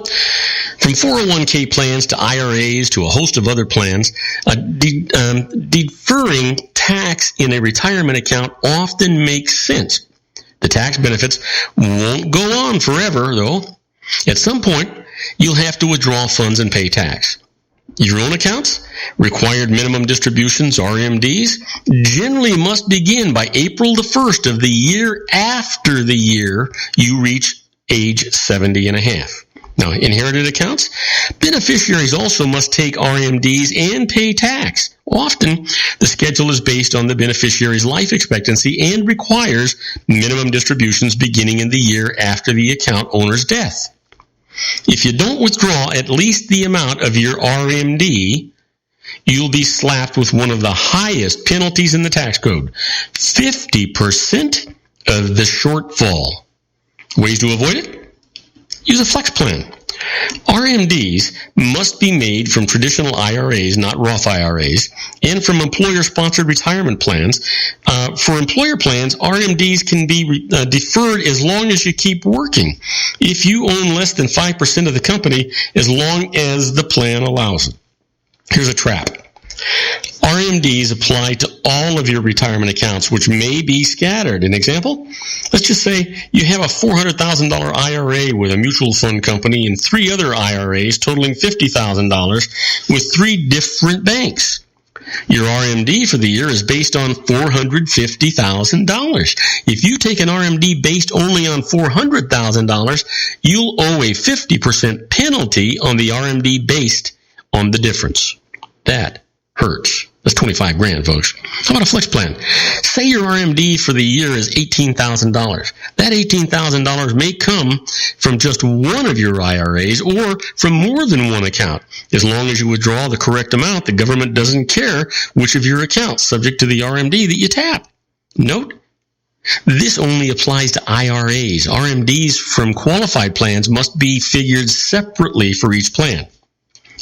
from 401k plans to IRAs to a host of other plans, deferring tax in a retirement account often makes sense. The tax benefits won't go on forever, though. At some point, you'll have to withdraw funds and pay tax. Your own accounts, required minimum distributions, RMDs, generally must begin by April the 1st of the year after the year you reach age 70 and a half. Now, inherited accounts, beneficiaries also must take RMDs and pay tax. Often, the schedule is based on the beneficiary's life expectancy and requires minimum distributions beginning in the year after the account owner's death. If you don't withdraw at least the amount of your RMD, you'll be slapped with one of the highest penalties in the tax code, 50% of the shortfall. Ways to avoid it? Use a flex plan. RMDs must be made from traditional IRAs, not Roth IRAs, and from employer-sponsored retirement plans. For employer plans, RMDs can be deferred as long as you keep working, if you own less than 5% of the company, as long as the plan allows it. Here's a trap. RMDs apply to all of your retirement accounts, which may be scattered. An example? Let's just say you have a $400,000 IRA with a mutual fund company and 3 other IRAs totaling $50,000 with 3 different banks. Your RMD for the year is based on $450,000. If you take an RMD based only on $400,000, you'll owe a 50% penalty on the RMD based on the difference. That hurts. That's $25,000, folks. How about a flex plan? Say your RMD for the year is $18,000. That $18,000 may come from just one of your IRAs or from more than one account. As long as you withdraw the correct amount, the government doesn't care which of your accounts, subject to the RMD that you tap. Note, this only applies to IRAs. RMDs from qualified plans must be figured separately for each plan.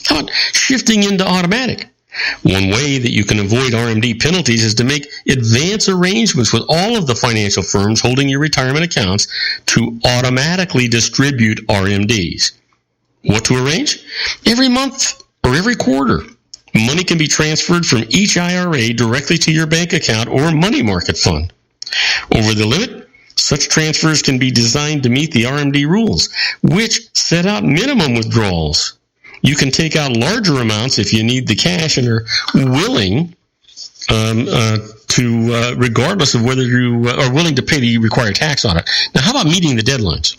How about shifting into automatic? One way that you can avoid RMD penalties is to make advance arrangements with all of the financial firms holding your retirement accounts to automatically distribute RMDs. What to arrange? Every month or every quarter, money can be transferred from each IRA directly to your bank account or money market fund. Over the limit, such transfers can be designed to meet the RMD rules, which set out minimum withdrawals. You can take out larger amounts if you need the cash and are willing to, regardless of whether you are willing to pay the required tax on it. Now, how about meeting the deadlines?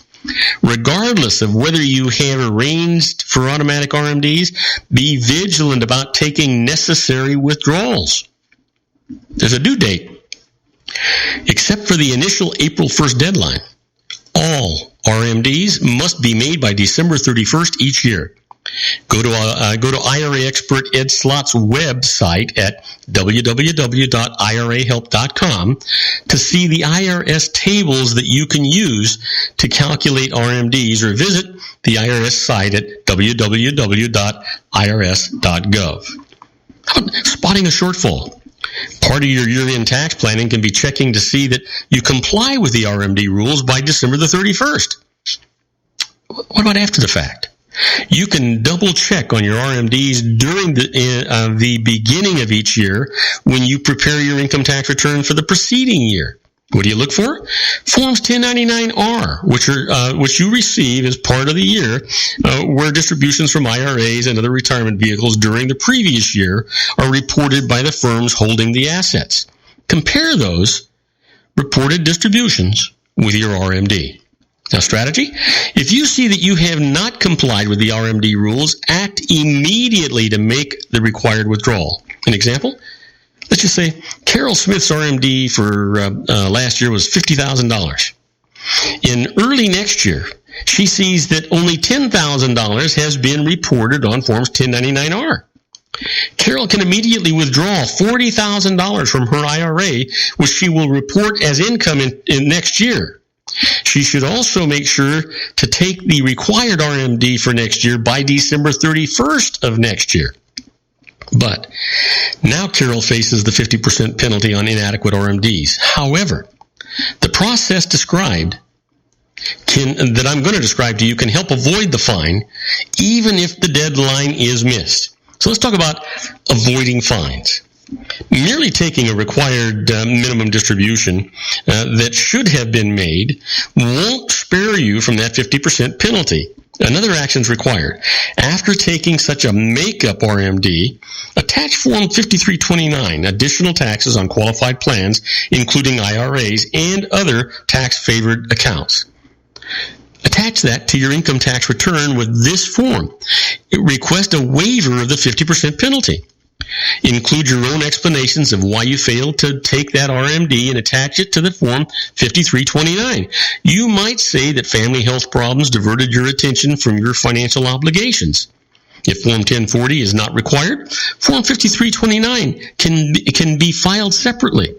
Regardless of whether you have arranged for automatic RMDs, be vigilant about taking necessary withdrawals. There's a due date. Except for the initial April 1st deadline, all RMDs must be made by December 31st each year. Go to IRA expert Ed Slott's website at www.irahelp.com to see the IRS tables that you can use to calculate RMDs, or visit the IRS site at www.irs.gov. How about spotting a shortfall? Part of your year-end tax planning can be checking to see that you comply with the RMD rules by December the 31st. What about after the fact? You can double-check on your RMDs during the beginning of each year when you prepare your income tax return for the preceding year. What do you look for? Forms 1099-R, which you receive as part of the year, where distributions from IRAs and other retirement vehicles during the previous year are reported by the firms holding the assets. Compare those reported distributions with your RMD. Now, strategy? If you see that you have not complied with the RMD rules, act immediately to make the required withdrawal. An example? Let's just say Carol Smith's RMD for last year was $50,000. In early next year, she sees that only $10,000 has been reported on Forms 1099-R. Carol can immediately withdraw $40,000 from her IRA, which she will report as income in next year. She should also make sure to take the required RMD for next year by December 31st of next year. But now Carol faces the 50% penalty on inadequate RMDs. However, the process that I'm going to describe to you can help avoid the fine, even if the deadline is missed. So let's talk about avoiding fines. Merely taking a required minimum distribution that should have been made won't spare you from that 50% penalty. Another action is required. After taking such a makeup RMD, attach Form 5329, additional taxes on qualified plans, including IRAs and other tax-favored accounts. Attach that to your income tax return with this form. Request a waiver of the 50% penalty. Include your own explanations of why you failed to take that RMD and attach it to the Form 5329. You might say that family health problems diverted your attention from your financial obligations. If Form 1040 is not required, Form 5329 can be filed separately.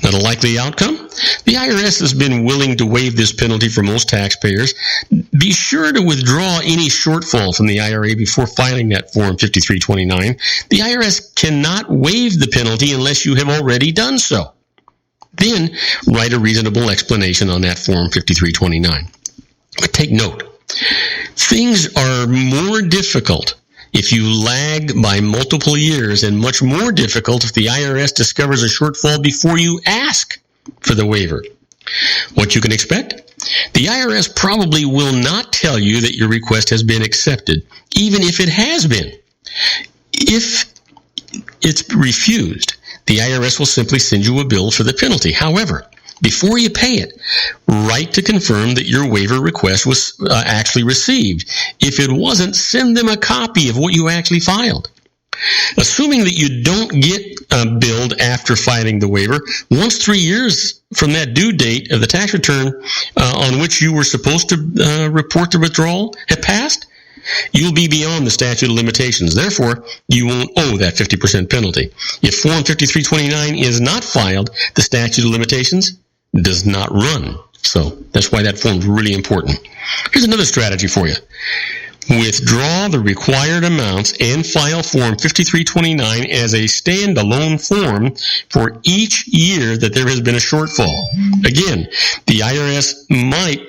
Now, the likely outcome? The IRS has been willing to waive this penalty for most taxpayers. Be sure to withdraw any shortfall from the IRA before filing that Form 5329. The IRS cannot waive the penalty unless you have already done so. Then, write a reasonable explanation on that Form 5329. But take note, things are more difficult if you lag by multiple years, and much more difficult if the IRS discovers a shortfall before you ask for the waiver. What you can expect? The IRS probably will not tell you that your request has been accepted, even if it has been. If it's refused, the IRS will simply send you a bill for the penalty. However, before you pay it, write to confirm that your waiver request was actually received. If it wasn't, send them a copy of what you actually filed. Assuming that you don't get billed after filing the waiver, once 3 years from that due date of the tax return on which you were supposed to report the withdrawal have passed, you'll be beyond the statute of limitations. Therefore, you won't owe that 50% penalty. If Form 5329 is not filed, the statute of limitations does not run. So that's why that form is really important. Here's another strategy for you. Withdraw the required amounts and file Form 5329 as a standalone form for each year that there has been a shortfall. Again, the IRS might,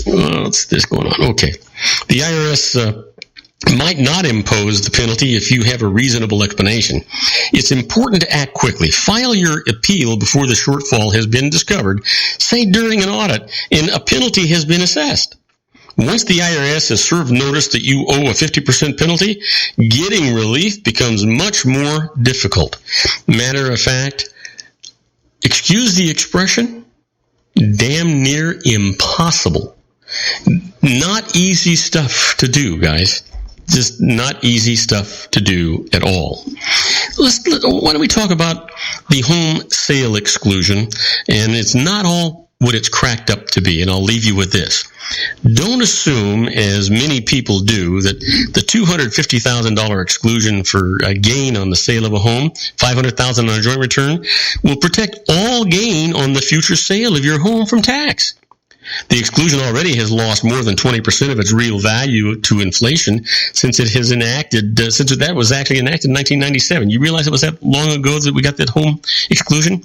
what's this going on? Okay. The IRS might not impose the penalty if you have a reasonable explanation. It's important to act quickly. File your appeal before the shortfall has been discovered, say during an audit, and a penalty has been assessed. Once the IRS has served notice that you owe a 50% penalty, getting relief becomes much more difficult. Matter of fact, excuse the expression, damn near impossible. Not easy stuff to do, guys. Just not easy stuff to do at all. Why don't we talk about the home sale exclusion? And it's not all what it's cracked up to be, and I'll leave you with this. Don't assume, as many people do, that the $250,000 exclusion for a gain on the sale of a home, $500,000 on a joint return, will protect all gain on the future sale of your home from tax. The exclusion already has lost more than 20% of its real value to inflation since it has enacted, since that was actually enacted in 1997. You realize it was that long ago that we got that home exclusion?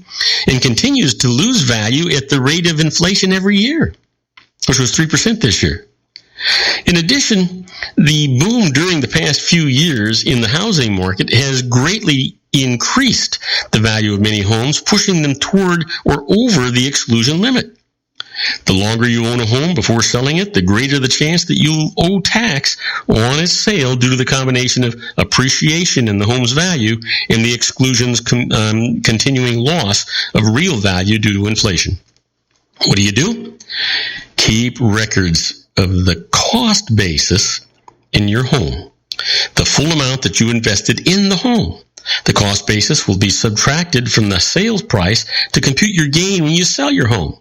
And continues to lose value at the rate of inflation every year, which was 3% this year. In addition, the boom during the past few years in the housing market has greatly increased the value of many homes, pushing them toward or over the exclusion limit. The longer you own a home before selling it, the greater the chance that you'll owe tax on its sale due to the combination of appreciation in the home's value and the exclusion's continuing loss of real value due to inflation. What do? Keep records of the cost basis in your home, the full amount that you invested in the home. The cost basis will be subtracted from the sales price to compute your gain when you sell your home.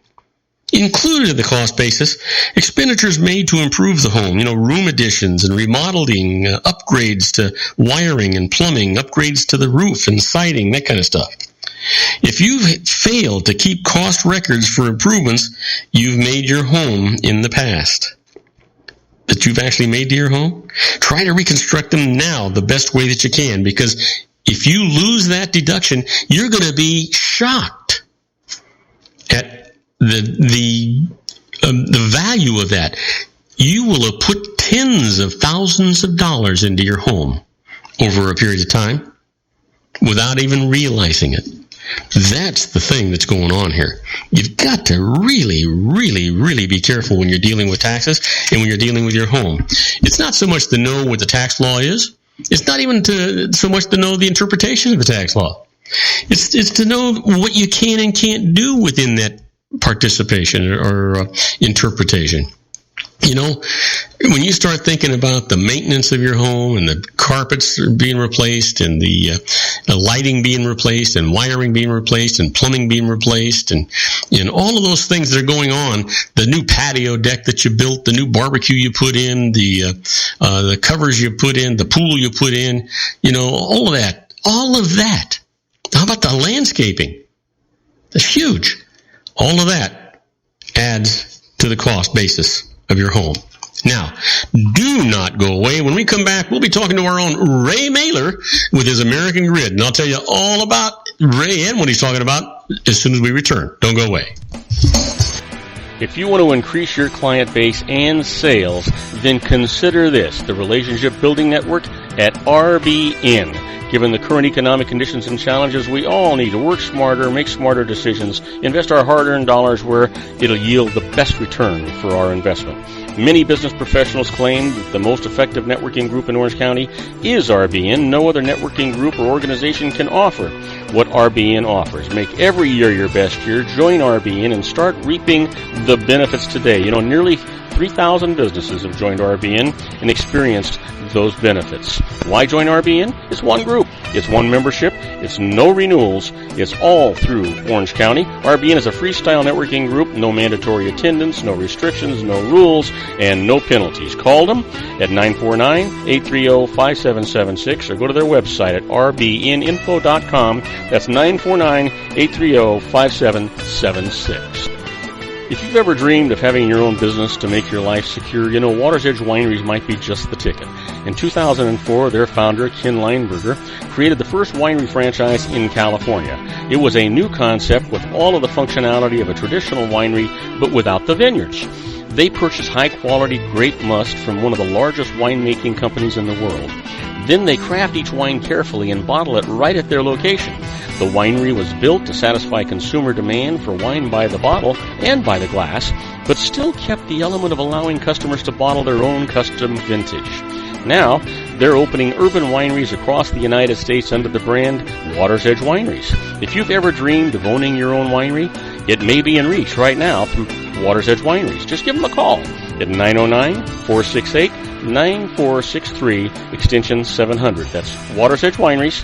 Included in the cost basis, expenditures made to improve the home, room additions and remodeling, upgrades to wiring and plumbing, upgrades to the roof and siding, that kind of stuff. If you've failed to keep cost records for improvements you've made your home in the past, that you've actually made to your home, try to reconstruct them now the best way that you can, because if you lose that deduction, you're going to be shocked at the value of that. You will have put tens of thousands of dollars into your home over a period of time without even realizing it. That's the thing that's going on here. You've got to really, really, really be careful when you're dealing with taxes and when you're dealing with your home. It's not so much to know what the tax law is. It's not even so much to know the interpretation of the tax law. It's to know what you can and can't do within that participation or interpretation. When you start thinking about the maintenance of your home and the carpets being replaced and the lighting being replaced and wiring being replaced and plumbing being replaced and all of those things that are going on, the new patio deck that you built, the new barbecue you put in, the covers you put in, the pool you put in, all of that. How about the landscaping? It's huge. All of that adds to the cost basis of your home. Now, do not go away. When we come back, we'll be talking to our own Ray Mailer with his American Grid, and I'll tell you all about Ray and what he's talking about as soon as we return. Don't go away. If you want to increase your client base and sales, then consider this, the Relationship Building Network at RBN. Given the current economic conditions and challenges, we all need to work smarter, make smarter decisions, invest our hard-earned dollars where it'll yield the best return for our investment. Many business professionals claim that the most effective networking group in Orange County is RBN. No other networking group or organization can offer what RBN offers. Make every year your best year. Join RBN and start reaping the benefits today. Nearly 3,000 businesses have joined RBN and experienced those benefits. Why join RBN? It's one group. It's one membership. It's no renewals. It's all through Orange County. RBN is a freestyle networking group. No mandatory attendance, no restrictions, no rules, and no penalties. Call them at 949-830-5776 or go to their website at rbninfo.com. That's 949-830-5776. If you've ever dreamed of having your own business to make your life secure, Water's Edge Wineries might be just the ticket. In 2004, their founder, Ken Leinberger, created the first winery franchise in California. It was a new concept with all of the functionality of a traditional winery, but without the vineyards. They purchased high-quality grape must from one of the largest winemaking companies in the world. Then they craft each wine carefully and bottle it right at their location. The winery was built to satisfy consumer demand for wine by the bottle and by the glass, but still kept the element of allowing customers to bottle their own custom vintage. Now, they're opening urban wineries across the United States under the brand Water's Edge Wineries. If you've ever dreamed of owning your own winery, it may be in reach right now from Water's Edge Wineries. Just give them a call at 909-468-9463, extension 700. That's Water's Edge Wineries,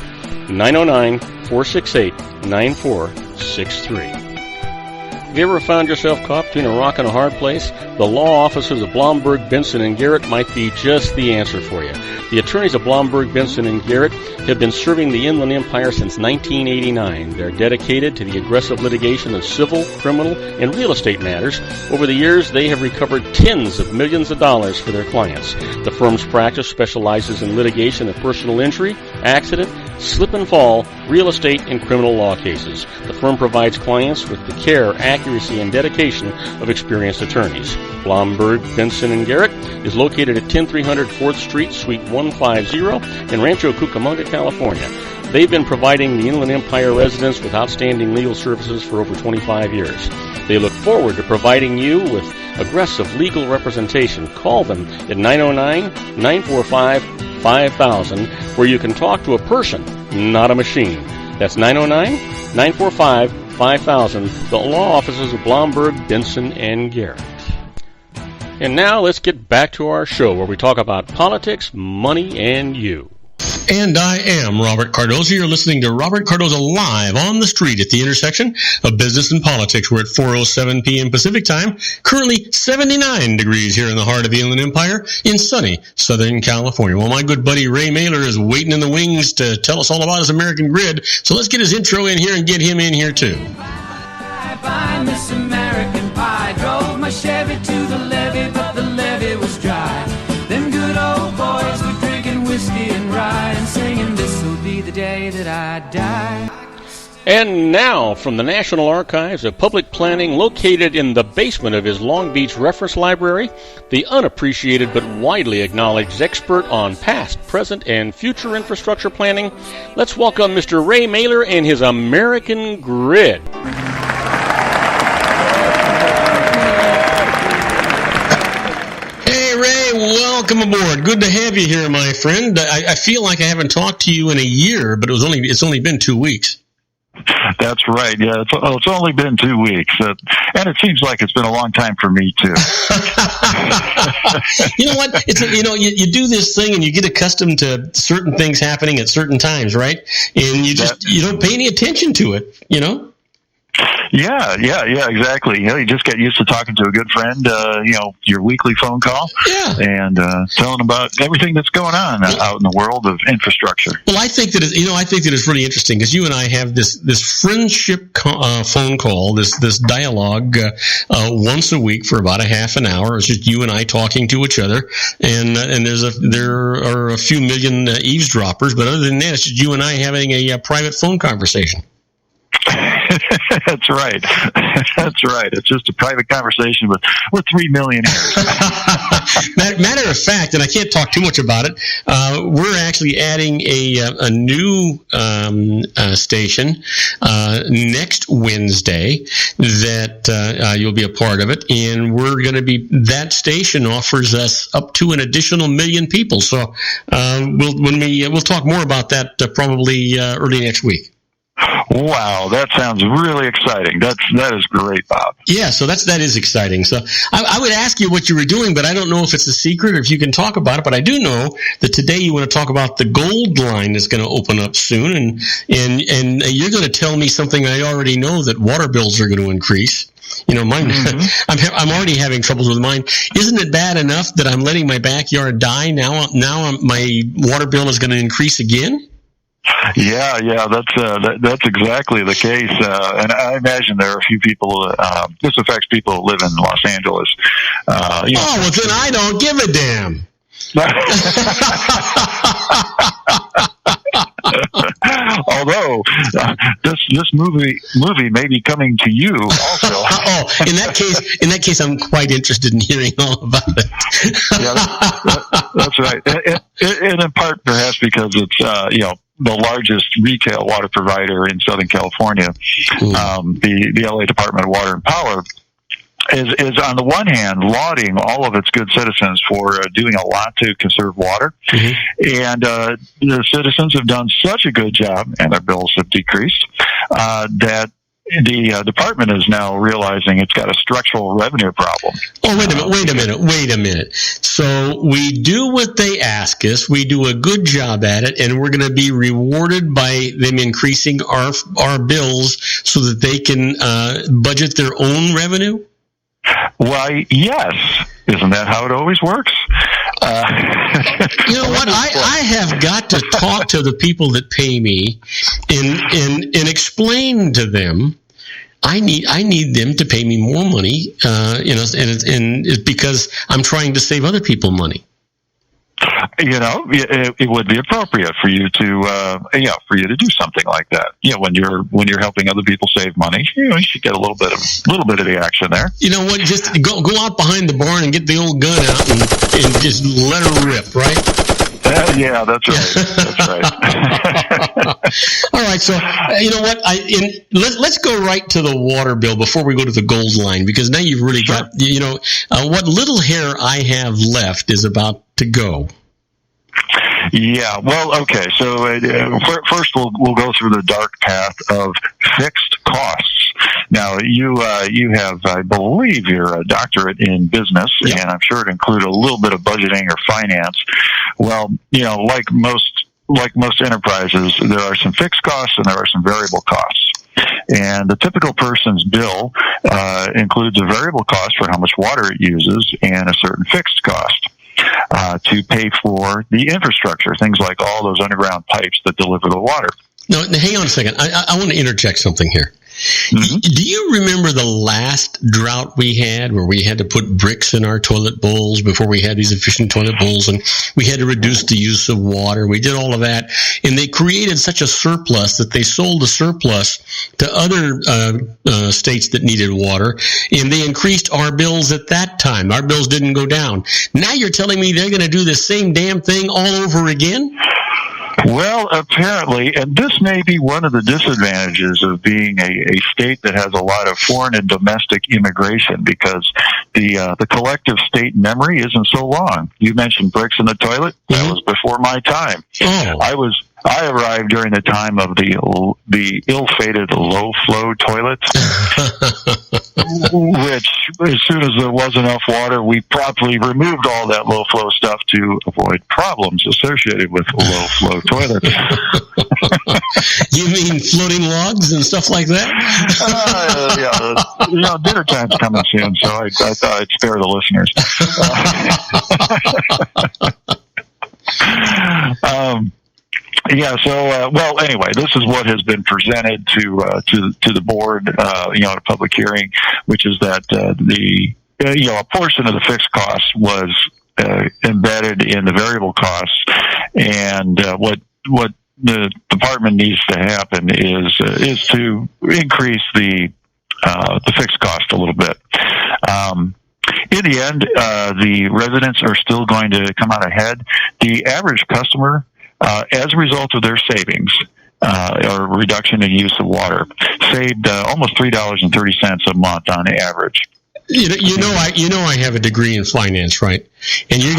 909-468-9463. Have you ever found yourself caught between a rock and a hard place? The law offices of Blomberg, Benson, and Garrett might be just the answer for you. The attorneys of Blomberg, Benson, and Garrett have been serving the Inland Empire since 1989. They're dedicated to the aggressive litigation of civil, criminal, and real estate matters. Over the years, they have recovered tens of millions of dollars for their clients. The firm's practice specializes in litigation of personal injury, accident, slip and fall, real estate, and criminal law cases. The firm provides clients with the care, accuracy, and dedication of experienced attorneys. Blomberg, Benson, and Garrett is located at 10300 4th Street, Suite 150 in Rancho Cucamonga, California. They've been providing the Inland Empire residents with outstanding legal services for over 25 years. They look forward to providing you with aggressive legal representation. Call them at 909-945-5000, where you can talk to a person, not a machine. That's 909-945-5000, the law offices of Blomberg, Benson, and Garrett. And now let's get back to our show where we talk about politics, money, and you. And I am Robert Cardoza. You're listening to Robert Cardoza live on the street at the intersection of business and politics. We're at 4:07 p.m. Pacific time. Currently 79 degrees here in the heart of the Inland Empire in sunny Southern California. Well, my good buddy Ray Mailer is waiting in the wings to tell us all about his American grid. So let's get his intro in here and get him in here too. Bye, Miss American Pie. Drove my Chevy to the levee, but the levee was dry. Them good old boys were drinking whiskey and rye and singing, this'll be the day that I die. And now, from the National Archives of Public Planning, located in the basement of his Long Beach Reference Library, the unappreciated but widely acknowledged expert on past, present, and future infrastructure planning, let's welcome Mr. Ray Mailer and his American Grid. Welcome aboard. Good to have you here, my friend. I feel like I haven't talked to you in a year, but it's only been 2 weeks. That's right. Yeah, it's only been 2 weeks, and it seems like it's been a long time for me too. You know what? You do this thing and you get accustomed to certain things happening at certain times, right? And you don't pay any attention to it. You know. Yeah, exactly. You just get used to talking to a good friend, your weekly phone call, and telling about everything that's going on out in the world of infrastructure. Well, I think that it's really interesting because you and I have this friendship phone call, this dialogue once a week for about a half an hour. It's just you and I talking to each other, and there are a few million eavesdroppers, but other than that, it's just you and I having a private phone conversation. That's right. It's just a private conversation with 3 millionaires. Matter of fact, and I can't talk too much about it, we're actually adding a new station next Wednesday that you'll be a part of it, and that station offers us up to an additional 1 million people. So we'll talk more about that probably early next week. Wow, that sounds really exciting. That is great, Bob. Yeah, so that is exciting. So I would ask you what you were doing, but I don't know if it's a secret or if you can talk about it. But I do know that today you want to talk about the gold line that's going to open up soon, and you're going to tell me something I already know, that water bills are going to increase. You know, mine. Mm-hmm. I'm already having troubles with mine. Isn't it bad enough that I'm letting my backyard die? Now my water bill is going to increase again. Yeah, that's exactly the case, and I imagine there are a few people. This affects people who live in Los Angeles. Well, then I don't give a damn. Although this movie may be coming to you also. In that case, I'm quite interested in hearing all about it. That's right. And in part, perhaps because it's the largest retail water provider in Southern California, the LA Department of Water and Power. Is on the one hand lauding all of its good citizens for doing a lot to conserve water, and the citizens have done such a good job, and their bills have decreased, that the department is now realizing it's got a structural revenue problem. Oh, wait a minute. So we do what they ask us, we do a good job at it, and we're going to be rewarded by them increasing our bills so that they can budget their own revenue? Why, yes. Isn't that how it always works? You know what? I have got to talk to the people that pay me and explain to them. I need them to pay me more money, and it's because I'm trying to save other people money. It would be appropriate for you to do something like that. When you're helping other people save money, you should get a little bit of the action there. You know what? Just go out behind the barn and get the old gun out and just let her rip, right? Yeah, that's right. That's right. All right, so you know what? Let's go right to the water bill before we go to the gold line, because now you've really got what little hair I have left is about to go. Yeah, well, okay. So first, we'll go through the dark path of fixed costs. Now, you have, I believe, your doctorate in business, and I'm sure it included a little bit of budgeting or finance. Well, like most enterprises, there are some fixed costs and there are some variable costs. And the typical person's bill includes a variable cost for how much water it uses and a certain fixed cost to pay for the infrastructure, things like all those underground pipes that deliver the water. No, hang on a second. I want to interject something here. Mm-hmm. Do you remember the last drought we had where we had to put bricks in our toilet bowls before we had these efficient toilet bowls, and we had to reduce the use of water? We did all of that, and they created such a surplus that they sold the surplus to other states that needed water, and they increased our bills at that time. Our bills didn't go down. Now you're telling me they're going to do the same damn thing all over again? Well, apparently, and this may be one of the disadvantages of being a state that has a lot of foreign and domestic immigration, because the collective state memory isn't so long. You mentioned bricks in the toilet. That was before my time. Oh. I arrived during the time of the ill-fated low-flow toilets, which, as soon as there was enough water, we promptly removed all that low-flow stuff to avoid problems associated with low-flow toilets. You mean floating logs and stuff like that? Yeah. Dinner time's coming soon, so I thought I'd spare the listeners. Anyway, this is what has been presented to the board, at a public hearing, which is that a portion of the fixed costs was embedded in the variable costs, and what the department needs to happen is to increase the fixed cost a little bit. In the end, the residents are still going to come out ahead. The average customer, as a result of their savings or reduction in use of water, saved almost $3.30 a month on average. You know I have a degree in finance, right? And you're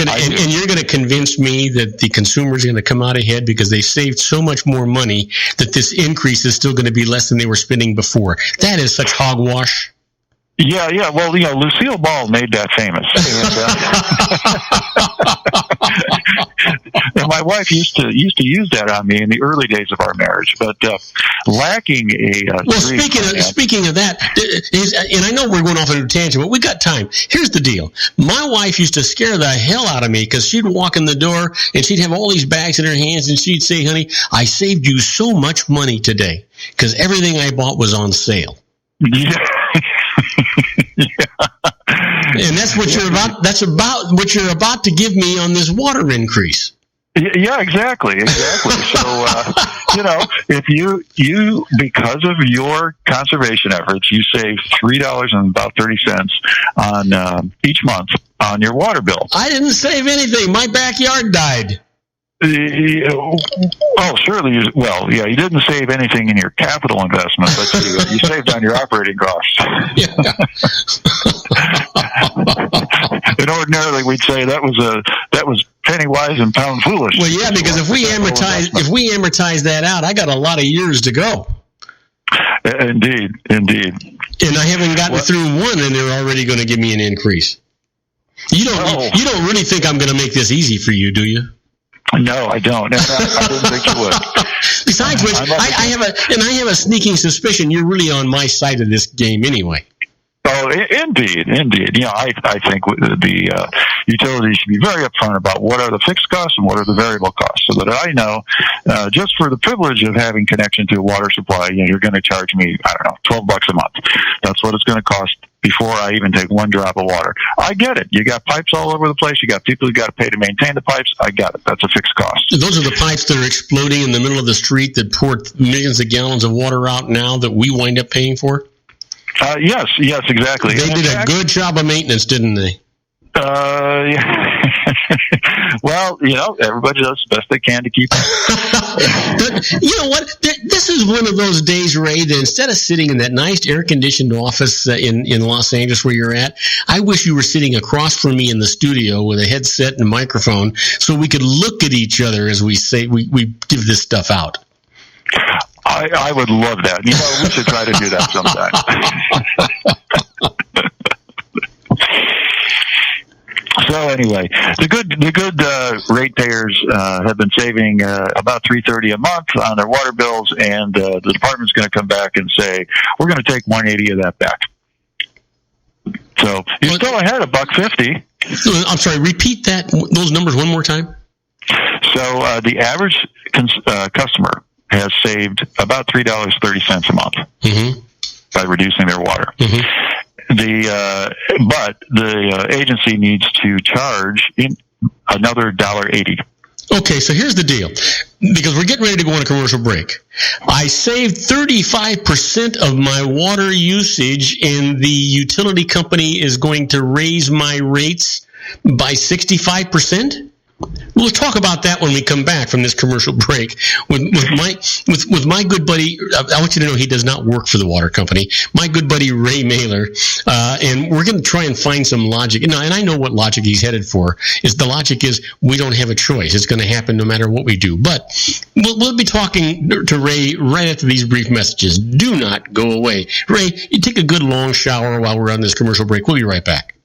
gonna convince me that the consumers are gonna come out ahead because they saved so much more money that this increase is still going to be less than they were spending before. That is such hogwash. Yeah. Well, Lucille Ball made that famous. And my wife used to use that on me in the early days of our marriage, but lacking a. Well, speaking of that, and I know we're going off on a tangent, but we got time. Here's the deal: my wife used to scare the hell out of me because she'd walk in the door and she'd have all these bags in her hands, and she'd say, "Honey, I saved you so much money today because everything I bought was on sale." Yeah. And that's what you're about. That's about what you're about to give me on this water increase. Yeah, exactly. So, if you because of your conservation efforts, you save $3.30 on each month on your water bill. I didn't save anything. My backyard died. Oh, surely. You didn't save anything in your capital investment, but you saved on your operating costs. Yeah. And ordinarily, we'd say that was penny wise and pound foolish. Well, yeah, because if we amortize that out, I got a lot of years to go. Indeed. And I haven't gotten through one, and they're already going to give me an increase. You don't really think I'm going to make this easy for you, do you? No, I don't. I didn't think you would. Besides which, I have a sneaking suspicion you're really on my side of this game anyway. Oh, indeed. I think the utilities should be very upfront about what are the fixed costs and what are the variable costs, so that I know, just for the privilege of having connection to a water supply, you're going to charge me, I don't know, $12 a month. That's what it's going to cost before I even take one drop of water. I get it. You got pipes all over the place. You got people who got to pay to maintain the pipes. I got it. That's a fixed cost. Those are the pipes that are exploding in the middle of the street that pour millions of gallons of water out now that we wind up paying for? Yes, exactly. They did a good job of maintenance, didn't they? Yeah. Well, everybody does the best they can to keep it. But you know what? This is one of those days, Ray, that instead of sitting in that nice air-conditioned office in Los Angeles where you're at, I wish you were sitting across from me in the studio with a headset and a microphone so we could look at each other as we say we give this stuff out. I would love that. We should try to do that sometime. So anyway, the good ratepayers have been saving about $3.30 a month on their water bills, and the department's going to come back and say we're going to take $1.80 of that back. So you're still ahead of $1.50. I'm sorry. Repeat those numbers one more time. So the average customer has saved about $3.30 a month by reducing their water. But the agency needs to charge another $1.80. Okay, so here's the deal. Because we're getting ready to go on a commercial break. I saved 35% of my water usage, and the utility company is going to raise my rates by 65%? We'll talk about that when we come back from this commercial break with my good buddy. I want you to know he does not work for the water company. My good buddy Ray Mailer, and we're going to try and find some logic. And I know what logic he's headed for. The logic is we don't have a choice. It's going to happen no matter what we do. But we'll be talking to Ray right after these brief messages. Do not go away, Ray. You take a good long shower while we're on this commercial break. We'll be right back.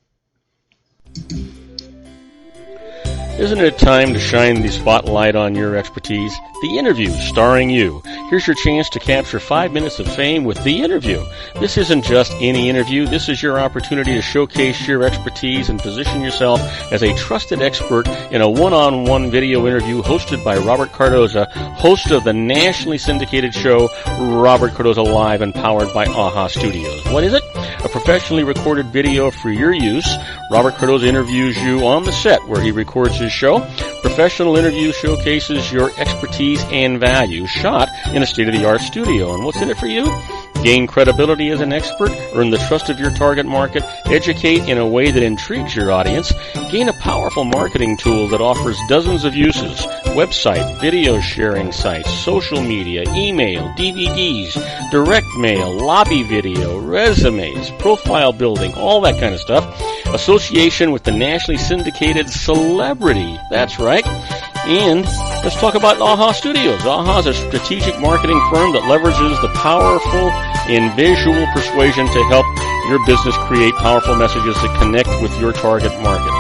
Isn't it time to shine the spotlight on your expertise? The Interview, starring you. Here's your chance to capture 5 minutes of fame with The Interview. This isn't just any interview. This is your opportunity to showcase your expertise and position yourself as a trusted expert in a one-on-one video interview hosted by Robert Cardoza, host of the nationally syndicated show Robert Cardoza Live and powered by AHA Studios. What is it? A professionally recorded video for your use. Robert Cardoza interviews you on the set where he records his show. Professional interview showcases your expertise and value, shot in a state-of-the-art studio. And what's in it for you? Gain credibility as an expert, earn the trust of your target market, educate in a way that intrigues your audience, gain a powerful marketing tool that offers dozens of uses, website, video sharing sites, social media, email, DVDs, direct mail, lobby video, resumes, profile building, all that kind of stuff. Association with the nationally syndicated celebrity. That's right. And let's talk about AHA Studios. AHA is a strategic marketing firm that leverages the powerful and visual persuasion to help your business create powerful messages that connect with your target market.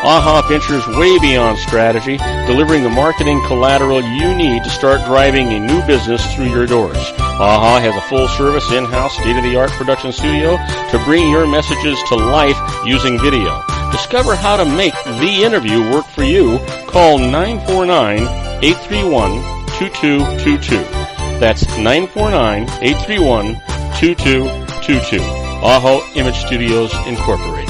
AHA ventures way beyond strategy, delivering the marketing collateral you need to start driving a new business through your doors. AHA has a full-service, in-house, state-of-the-art production studio to bring your messages to life using video. Discover how to make The Interview work for you. Call 949-831-2222. That's 949-831-2222. AHA Image Studios Incorporated.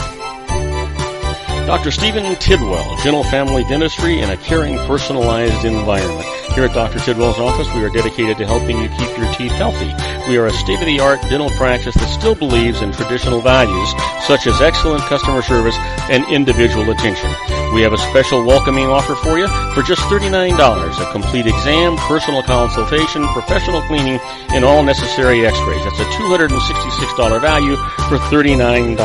Dr. Stephen Tidwell, Gentle Family Dentistry in a caring, personalized environment. Here at Dr. Tidwell's office, we are dedicated to helping you keep your teeth healthy. We are a state-of-the-art dental practice that still believes in traditional values, such as excellent customer service and individual attention. We have a special welcoming offer for you for just $39, a complete exam, personal consultation, professional cleaning, and all necessary x-rays. That's a $266 value for $39.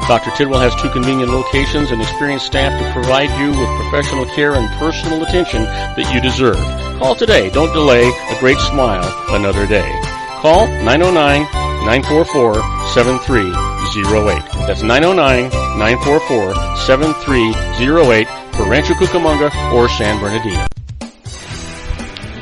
Dr. Tidwell has 2 convenient locations and experienced staff to provide you with professional care and personal attention that you deserve. Call today. Don't delay. A great smile another day. Call 909-944-7308. That's 909-944-7308 for Rancho Cucamonga or San Bernardino.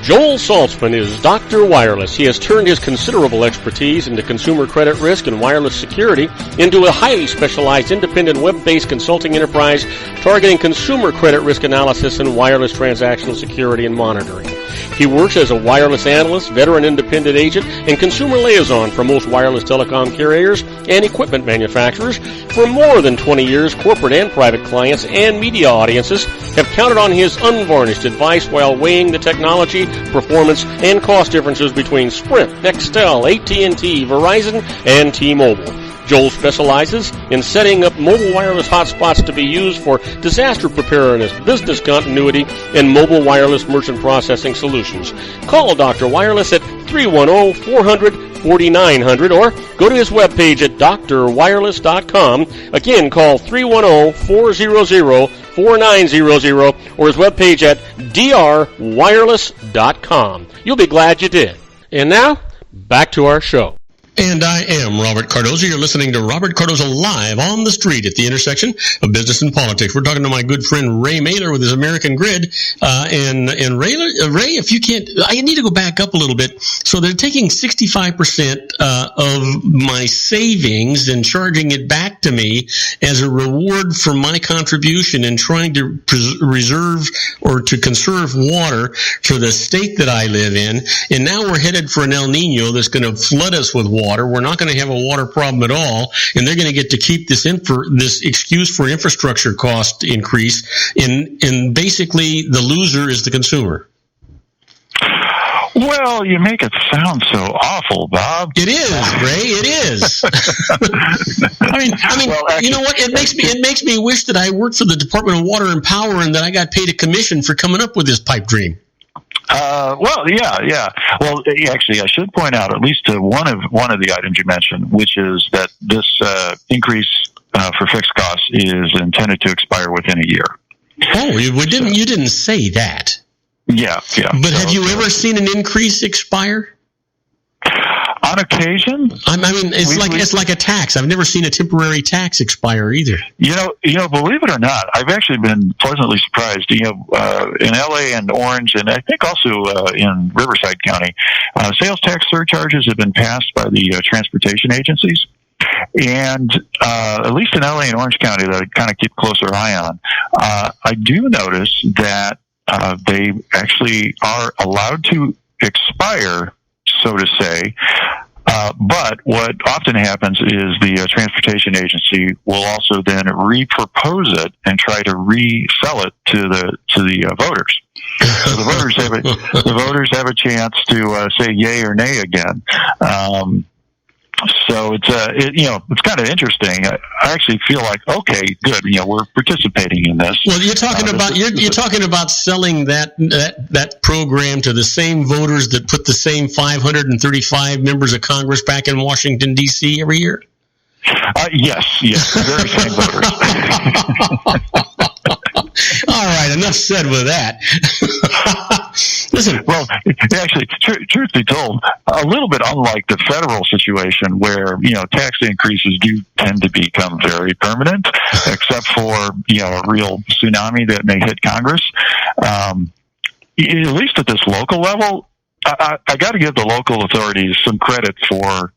Joel Saltzman is Dr. Wireless. He has turned his considerable expertise into consumer credit risk and wireless security into a highly specialized independent web-based consulting enterprise targeting consumer credit risk analysis and wireless transactional security and monitoring. He works as a wireless analyst, veteran independent agent, and consumer liaison for most wireless telecom carriers and equipment manufacturers. For more than 20 years, corporate and private clients and media audiences have counted on his unvarnished advice while weighing the technology, performance, and cost differences between Sprint, Nextel, AT&T, Verizon, and T-Mobile. Joel specializes in setting up mobile wireless hotspots to be used for disaster preparedness, business continuity, and mobile wireless merchant processing solutions. Call Dr. Wireless at 310-400-4900 or go to his webpage at drwireless.com. Again, call 310-400-4900 or his webpage at drwireless.com. You'll be glad you did. And now, back to our show. And I am Robert Cardoza. You're listening to Robert Cardoza Live on the Street at the intersection of business and politics. We're talking to my good friend Ray Mailer with his American Grid. And Ray, if you can't, I need to go back up a little bit. So they're taking 65% of my savings and charging it back to me as a reward for my contribution in trying to reserve or to conserve water for the state that I live in. And now we're headed for an El Nino that's going to flood us with water. We're not going to have a water problem at all, and they're going to get to keep this excuse for infrastructure cost increase. And basically, the loser is the consumer. Well, you make it sound so awful, Bob. It is, Ray. It is. I mean, well, actually, you know what? It makes me wish that I worked for the Department of Water and Power and that I got paid a commission for coming up with this pipe dream. Well, yeah. Well, actually, I should point out at least one of the items you mentioned, which is that this increase for fixed costs is intended to expire within a year. Oh, you didn't say that. Yeah. But have you ever seen an increase expire? On occasion, I mean, it's like a tax. I've never seen a temporary tax expire either. You know, believe it or not, I've actually been pleasantly surprised. In LA and Orange, and I think also in Riverside County, sales tax surcharges have been passed by the transportation agencies. And at least in LA and Orange County, that I kind of keep a closer eye on, I do notice that they actually are allowed to expire, so to say. But what often happens is the transportation agency will also then repropose it and try to resell it to the voters. So the voters have a chance to say yay or nay again. So it's kind of interesting. I actually feel like, okay, good. We're participating in this. Well, you're talking about selling that program to the same voters that put the same 535 members of Congress back in Washington D.C. every year. Yes, the very same voters. All right, enough said with that. Listen. Well, actually, truth be told, a little bit unlike the federal situation where, tax increases do tend to become very permanent, except for, a real tsunami that may hit Congress. At least at this local level, I got to give the local authorities some credit for,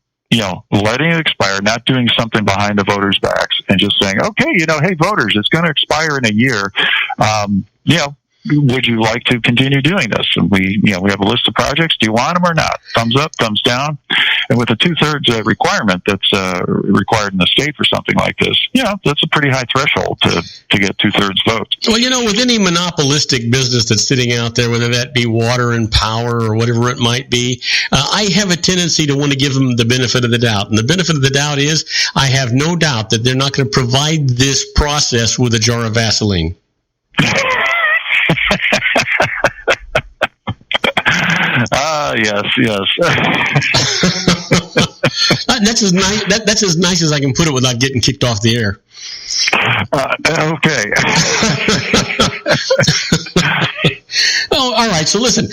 letting it expire, not doing something behind the voters' backs and just saying, okay, hey, voters, it's going to expire in a year. would you like to continue doing this? And we have a list of projects. Do you want them or not? Thumbs up, thumbs down. And with a 2/3 requirement that's required in the state for something like this, that's a pretty high threshold to get 2/3 votes. Well, with any monopolistic business that's sitting out there, whether that be water and power or whatever it might be, I have a tendency to want to give them the benefit of the doubt. And the benefit of the doubt is I have no doubt that they're not going to provide this process with a jar of Vaseline. Yes. That's as nice. That's as nice as I can put it without getting kicked off the air. Okay. Oh, all right. So listen,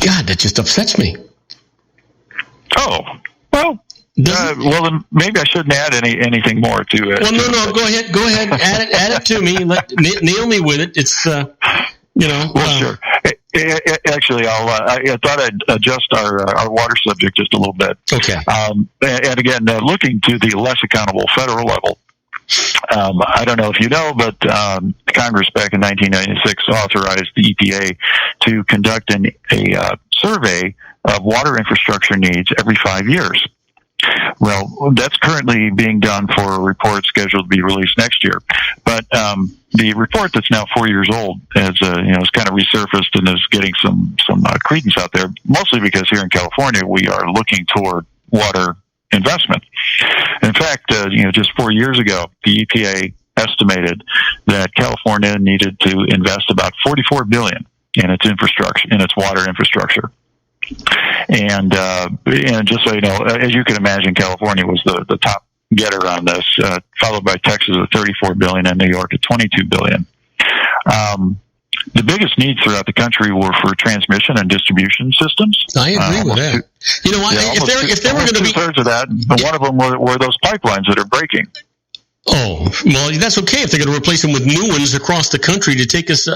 God, that just upsets me. Oh, well. Well, then maybe I shouldn't add anything more to it. Well, no. Go ahead. Add it to me. Nail me with it. It's Well, sure. Actually, I thought I'd adjust our water subject just a little bit. Okay. And again, looking to the less accountable federal level. I don't know if you know, but Congress back in 1996 authorized the EPA to conduct a survey of water infrastructure needs every 5 years. Well, that's currently being done for a report scheduled to be released next year. But the report that's now 4 years old has kind of resurfaced and is getting some credence out there, mostly because here in California we are looking toward water investment. In fact, just 4 years ago, the EPA estimated that California needed to invest about $44 billion in its infrastructure, in its water infrastructure. And just so you know, as you can imagine, California was the top getter on this, followed by Texas at $34 billion and New York at $22 billion. The biggest needs throughout the country were for transmission and distribution systems. I agree with that. If there were going to be 2/3 of that, one of them were those pipelines that are breaking. Oh, well, that's okay if they're going to replace them with new ones across the country to take us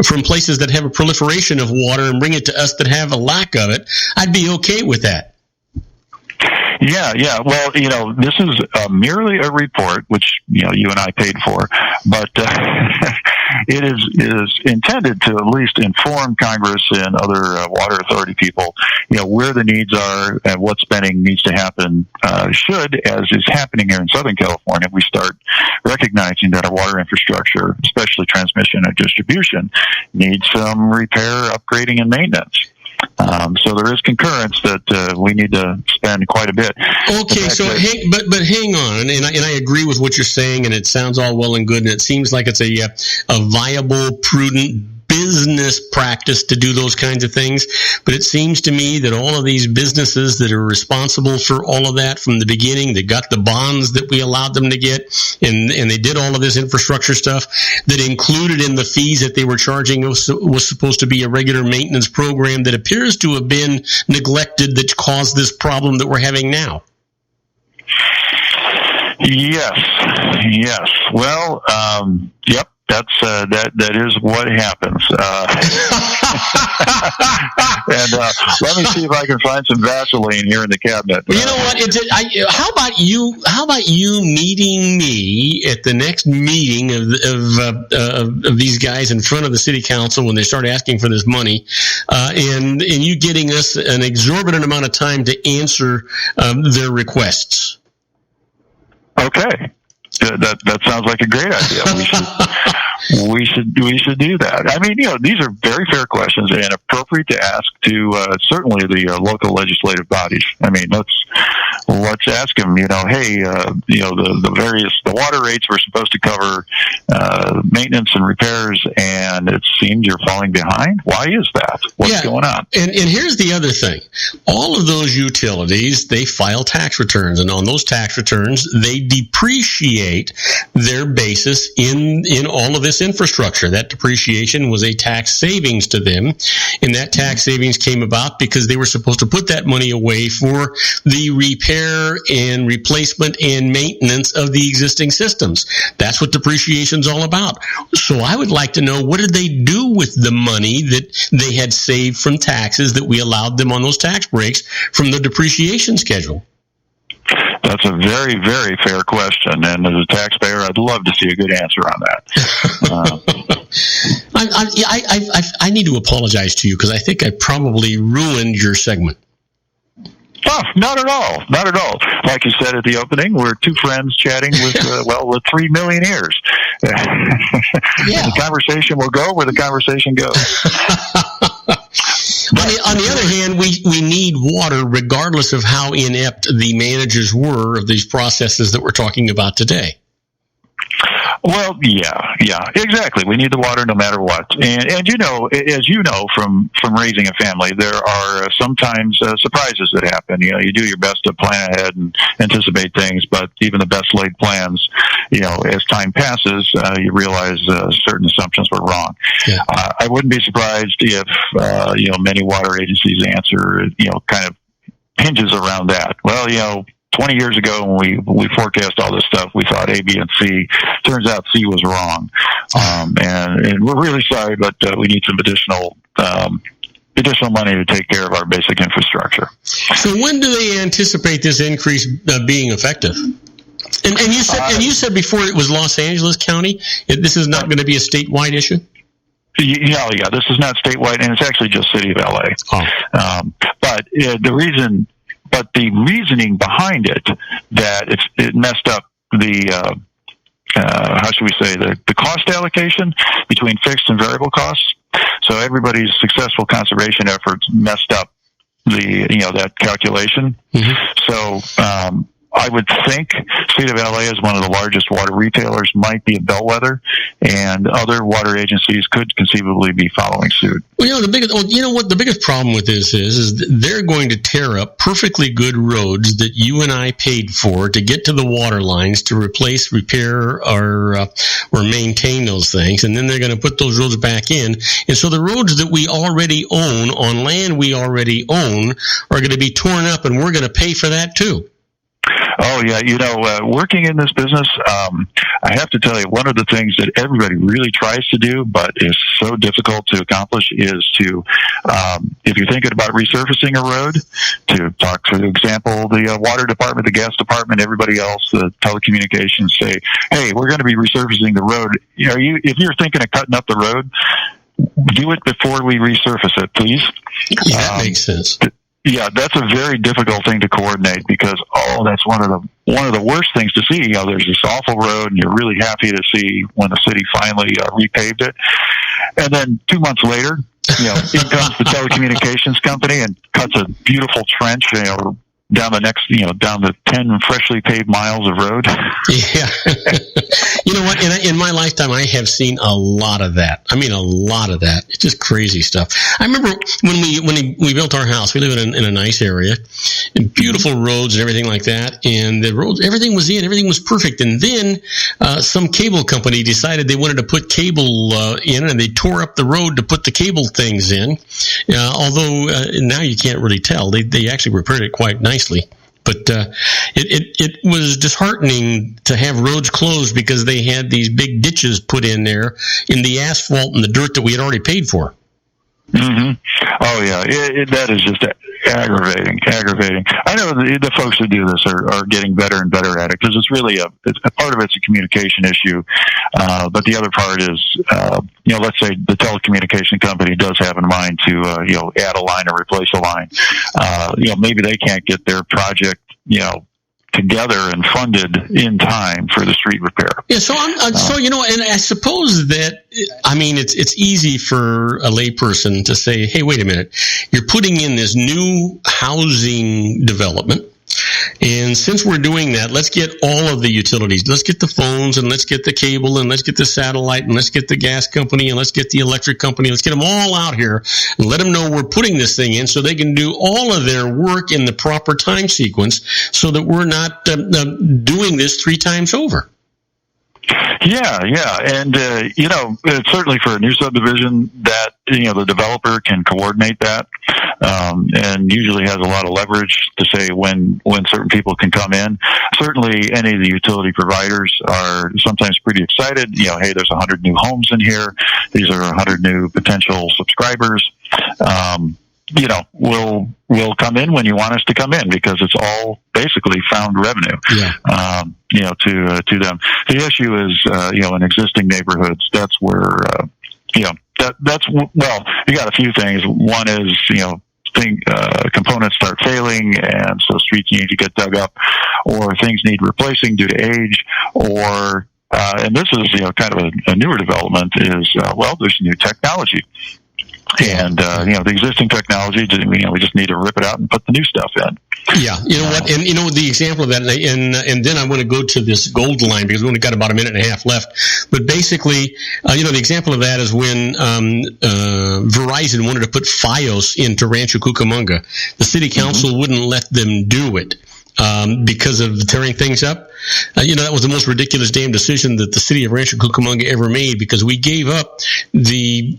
from places that have a proliferation of water and bring it to us that have a lack of it. I'd be okay with that. Yeah. Well, this is merely a report, which, you and I paid for, but it is intended to at least inform Congress and other water authority people, where the needs are and what spending needs to happen, should, as is happening here in Southern California, we start recognizing that our water infrastructure, especially transmission and distribution, needs some repair, upgrading, and maintenance. So there is concurrence that we need to spend quite a bit. Okay, so but hang on, and I agree with what you're saying, and it sounds all well and good, and it seems like it's a viable, prudent business practice to do those kinds of things. But it seems to me that all of these businesses that are responsible for all of that from the beginning, they got the bonds that we allowed them to get, and they did all of this infrastructure stuff that included in the fees that they were charging was supposed to be a regular maintenance program that appears to have been neglected that caused this problem that we're having now. Yes. Well, yep. That is what happens. And let me see if I can find some Vaseline here in the cabinet. Well, you know what? How about you meeting me at the next meeting of these guys in front of the city council when they start asking for this money, and you getting us an exorbitant amount of time to answer their requests. Okay. That sounds like a great idea. We should do that. I mean, these are very fair questions and appropriate to ask to certainly the local legislative bodies. I mean, let's ask them. Hey, the water rates were supposed to cover maintenance and repairs, and it seems you're falling behind. Why is that? What's going on? And here's the other thing: all of those utilities, they file tax returns, and on those tax returns, they depreciate their basis in all of this infrastructure. That depreciation was a tax savings to them, and that tax savings came about because they were supposed to put that money away for the repair and replacement and maintenance of the existing systems. That's what depreciation's all about. So I would like to know, what did they do with the money that they had saved from taxes that we allowed them on those tax breaks from the depreciation schedule? That's a very, very fair question, and as a taxpayer, I'd love to see a good answer on that. I need to apologize to you because I think I probably ruined your segment. Oh, not at all. Not at all. Like you said at the opening, we're two friends chatting with, with 3 millionaires. Yeah. The conversation will go where the conversation goes. On the other hand, we need water regardless of how inept the managers were of these processes that we're talking about today. Well, yeah, exactly. We need the water no matter what. And as you know from raising a family, there are sometimes surprises that happen. You do your best to plan ahead and anticipate things, but even the best laid plans, as time passes, you realize certain assumptions were wrong. Yeah. I wouldn't be surprised if, many water agencies' answer, kind of hinges around that. Well, 20 years ago when we forecast all this stuff, we thought A, B, and C. Turns out C was wrong. And we're really sorry, but we need some additional money to take care of our basic infrastructure. So when do they anticipate this increase being effective? And you said before it was Los Angeles County. This is not going to be a statewide issue? Yeah, this is not statewide, and it's actually just City of LA. Oh. But the reasoning behind it, that it messed up the, how should we say, the cost allocation between fixed and variable costs. So everybody's successful conservation efforts messed up that calculation. Mm-hmm. So, I would think State of LA is one of the largest water retailers, might be a bellwether, and other water agencies could conceivably be following suit. Well, the biggest problem with this is they're going to tear up perfectly good roads that you and I paid for to get to the water lines to replace, repair, or maintain those things, and then they're going to put those roads back in. And so the roads that we already own on land we already own are going to be torn up, and we're going to pay for that too. Oh, yeah. Working in this business, I have to tell you, one of the things that everybody really tries to do, but is so difficult to accomplish, is to, if you're thinking about resurfacing a road, to talk, for example, the water department, the gas department, everybody else, the telecommunications, say, hey, we're going to be resurfacing the road. If you're thinking of cutting up the road, do it before we resurface it, please. Yeah, that makes sense. Yeah, that's a very difficult thing to coordinate because that's one of the worst things to see. There's this awful road, and you're really happy to see when the city finally repaved it, and then 2 months later, in comes the telecommunications company and cuts a beautiful trench, down the 10 freshly paved miles of road. Yeah. You know what? In my lifetime, I have seen a lot of that. I mean, a lot of that. It's just crazy stuff. I remember when we built our house, we live in a nice area, and beautiful roads and everything like that. And the roads, everything was perfect. And then some cable company decided they wanted to put cable in, and they tore up the road to put the cable things in. Although now you can't really tell. They actually repaired it quite nicely. But it was disheartening to have roads closed because they had these big ditches put in there in the asphalt and the dirt that we had already paid for. Mm-hmm. Oh, yeah. That is just aggravating. I know the folks that do this are getting better and better at it because it's really a part of it's a communication issue. But the other part is, let's say the telecommunication company does have in mind to, add a line or replace a line. Maybe they can't get their project, together and funded in time for the street repair. Yeah, so and I suppose that, it's easy for a layperson to say, hey, wait a minute, you're putting in this new housing development, and since we're doing that, let's get all of the utilities. Let's get the phones, and let's get the cable, and let's get the satellite, and let's get the gas company, and let's get the electric company. Let's get them all out here and let them know we're putting this thing in so they can do all of their work in the proper time sequence so that we're not doing this 3 times over. Yeah. And, certainly for a new subdivision that, the developer can coordinate that, and usually has a lot of leverage to say when certain people can come in. Certainly any of the utility providers are sometimes pretty excited. Hey, there's 100 new homes in here. These are 100 new potential subscribers. we'll come in when you want us to come in, because it's all basically found revenue. Yeah. To them. The issue is, in existing neighborhoods, that's where, you got a few things. One is, components start failing, and so streets need to get dug up, or things need replacing due to age, or, and this is, kind of a newer development is, there's new technology. And, the existing technology, we just need to rip it out and put the new stuff in. Yeah. You know what? And, the example of that, and then I want to go to this gold line, because we only got about a minute and a half left. But basically, the example of that is when Verizon wanted to put Fios into Rancho Cucamonga. The city council wouldn't let them do it. Because of tearing things up. That was the most ridiculous damn decision that the city of Rancho Cucamonga ever made, because we gave up the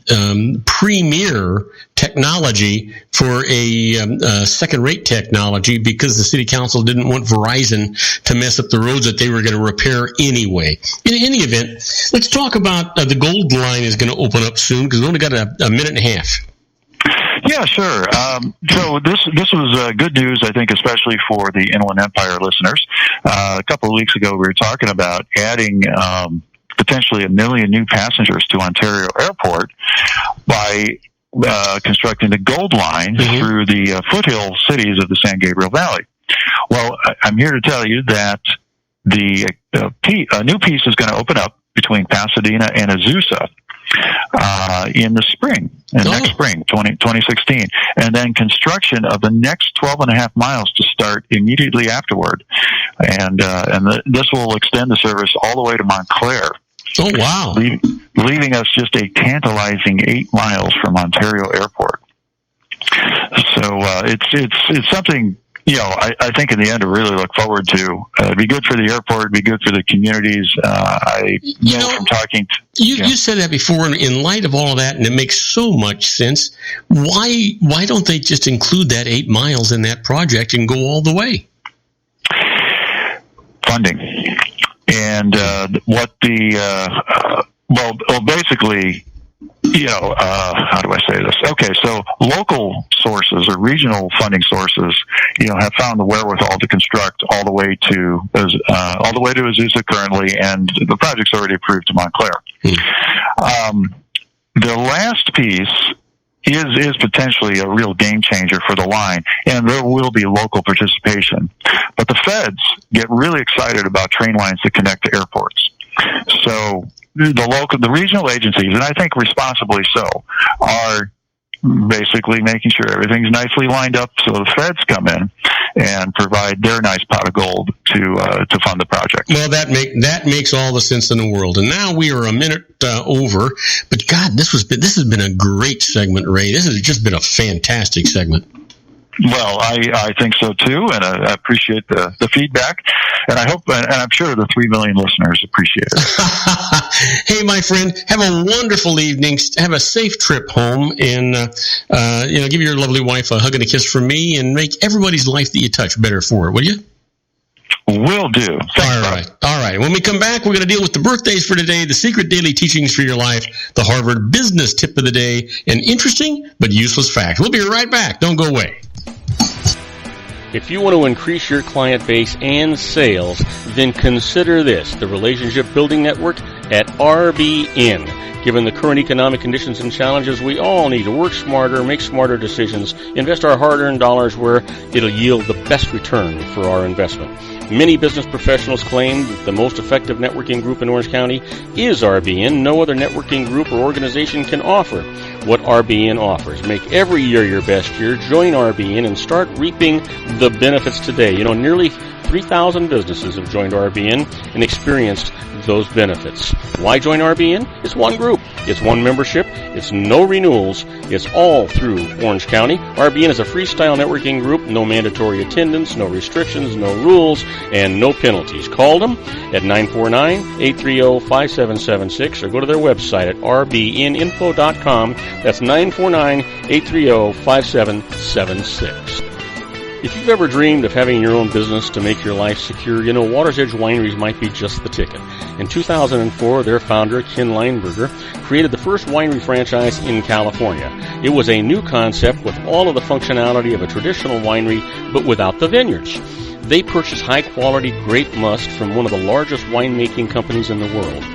premier technology for a second-rate technology because the city council didn't want Verizon to mess up the roads that they were going to repair anyway. In any event, let's talk about the gold line is going to open up soon, because we only got a minute and a half. Yeah, sure. So this was good news, I think, especially for the Inland Empire listeners. A couple of weeks ago, we were talking about adding potentially 1 million new passengers to Ontario Airport by constructing the Gold Line through the foothill cities of the San Gabriel Valley. Well, I'm here to tell you that a new piece is going to open up between Pasadena and Azusa in the spring, next spring, 2016. And then construction of the next 12.5 miles to start immediately afterward. And this will extend the service all the way to Montclair. Oh, wow. Leaving us just a tantalizing 8 miles from Ontario Airport. So it's something, I think in the end to really look forward to. It'd be good for the airport, it'd be good for the communities. I know from talking to... You said that before, and in light of all of that, and it makes so much sense, why don't they just include that 8 miles in that project and go all the way? Funding. And what the... basically... how do I say this? Okay, so local sources or regional funding sources, have found the wherewithal to construct all the way to Azusa currently, and the project's already approved to Montclair. The last piece is potentially a real game changer for the line, and there will be local participation. But the feds get really excited about train lines that connect to airports. So the regional agencies, and I think responsibly so, are basically making sure everything's nicely lined up so the feds come in and provide their nice pot of gold to fund the project. Well, that makes all the sense in the world. And now we are a minute over, but God, this has been a great segment, Ray. This has just been a fantastic segment. Well, I think so too, and I appreciate the feedback, and I hope, and I'm sure the 3 million listeners appreciate it. Hey, my friend, have a wonderful evening. Have a safe trip home, and give your lovely wife a hug and a kiss from me, and make everybody's life that you touch better for her, will you? Will do. Thanks, All right. When we come back, we're going to deal with the birthdays for today, the secret daily teachings for your life, the Harvard business tip of the day, and interesting but useless facts. We'll be right back. Don't go away. If you want to increase your client base and sales, then consider this, the Relationship Building Network at RBN. Given the current economic conditions and challenges, we all need to work smarter, make smarter decisions, invest our hard-earned dollars where it'll yield the best return for our investment. Many business professionals claim that the most effective networking group in Orange County is RBN. No other networking group or organization can offer what RBN offers. Make every year your best year. Join RBN and start reaping the benefits today. Nearly 3,000 businesses have joined RBN and experienced those benefits. Why join RBN? It's one group. It's one membership. It's no renewals. It's all through Orange County. RBN is a freestyle networking group. No mandatory attendance, no restrictions, no rules, and no penalties. Call them at 949-830-5776 or go to their website at rbninfo.com. That's 949-830-5776. If you've ever dreamed of having your own business to make your life secure, you know Water's Edge Wineries might be just the ticket. In 2004, their founder, Ken Lineberger, created the first winery franchise in California. It was a new concept with all of the functionality of a traditional winery, but without the vineyards. They purchased high-quality grape must from one of the largest winemaking companies in the world.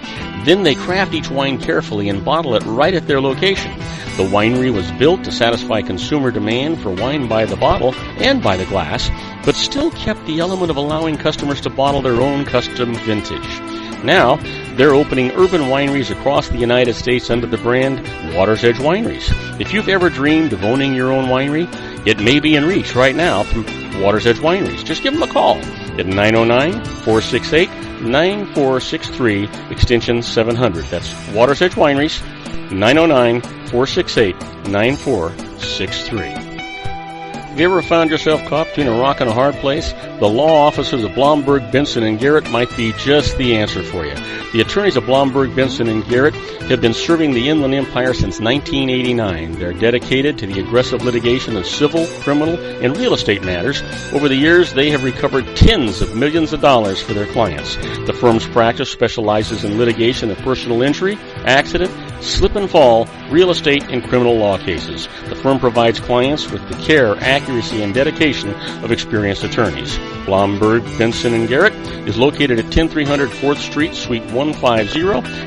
Then they craft each wine carefully and bottle it right at their location. The winery was built to satisfy consumer demand for wine by the bottle and by the glass, but still kept the element of allowing customers to bottle their own custom vintage. Now, they're opening urban wineries across the United States under the brand Water's Edge Wineries. If you've ever dreamed of owning your own winery, it may be in reach right now through Water's Edge Wineries. Just give them a call at 909-468-9463, extension 700. That's Water's Edge Wineries, 909-468-9463. Have you ever found yourself caught between a rock and a hard place? The law offices of Blomberg, Benson & Garrett might be just the answer for you. The attorneys of Blomberg, Benson & Garrett have been serving the Inland Empire since 1989. They're dedicated to the aggressive litigation of civil, criminal, and real estate matters. Over the years, they have recovered tens of millions of dollars for their clients. The firm's practice specializes in litigation of personal injury, accident, slip and fall, real estate, and criminal law cases. The firm provides clients with the care, accuracy, and dedication of experienced attorneys. Blomberg, Benson & Garrett is located at 10300 4th Street, Suite 150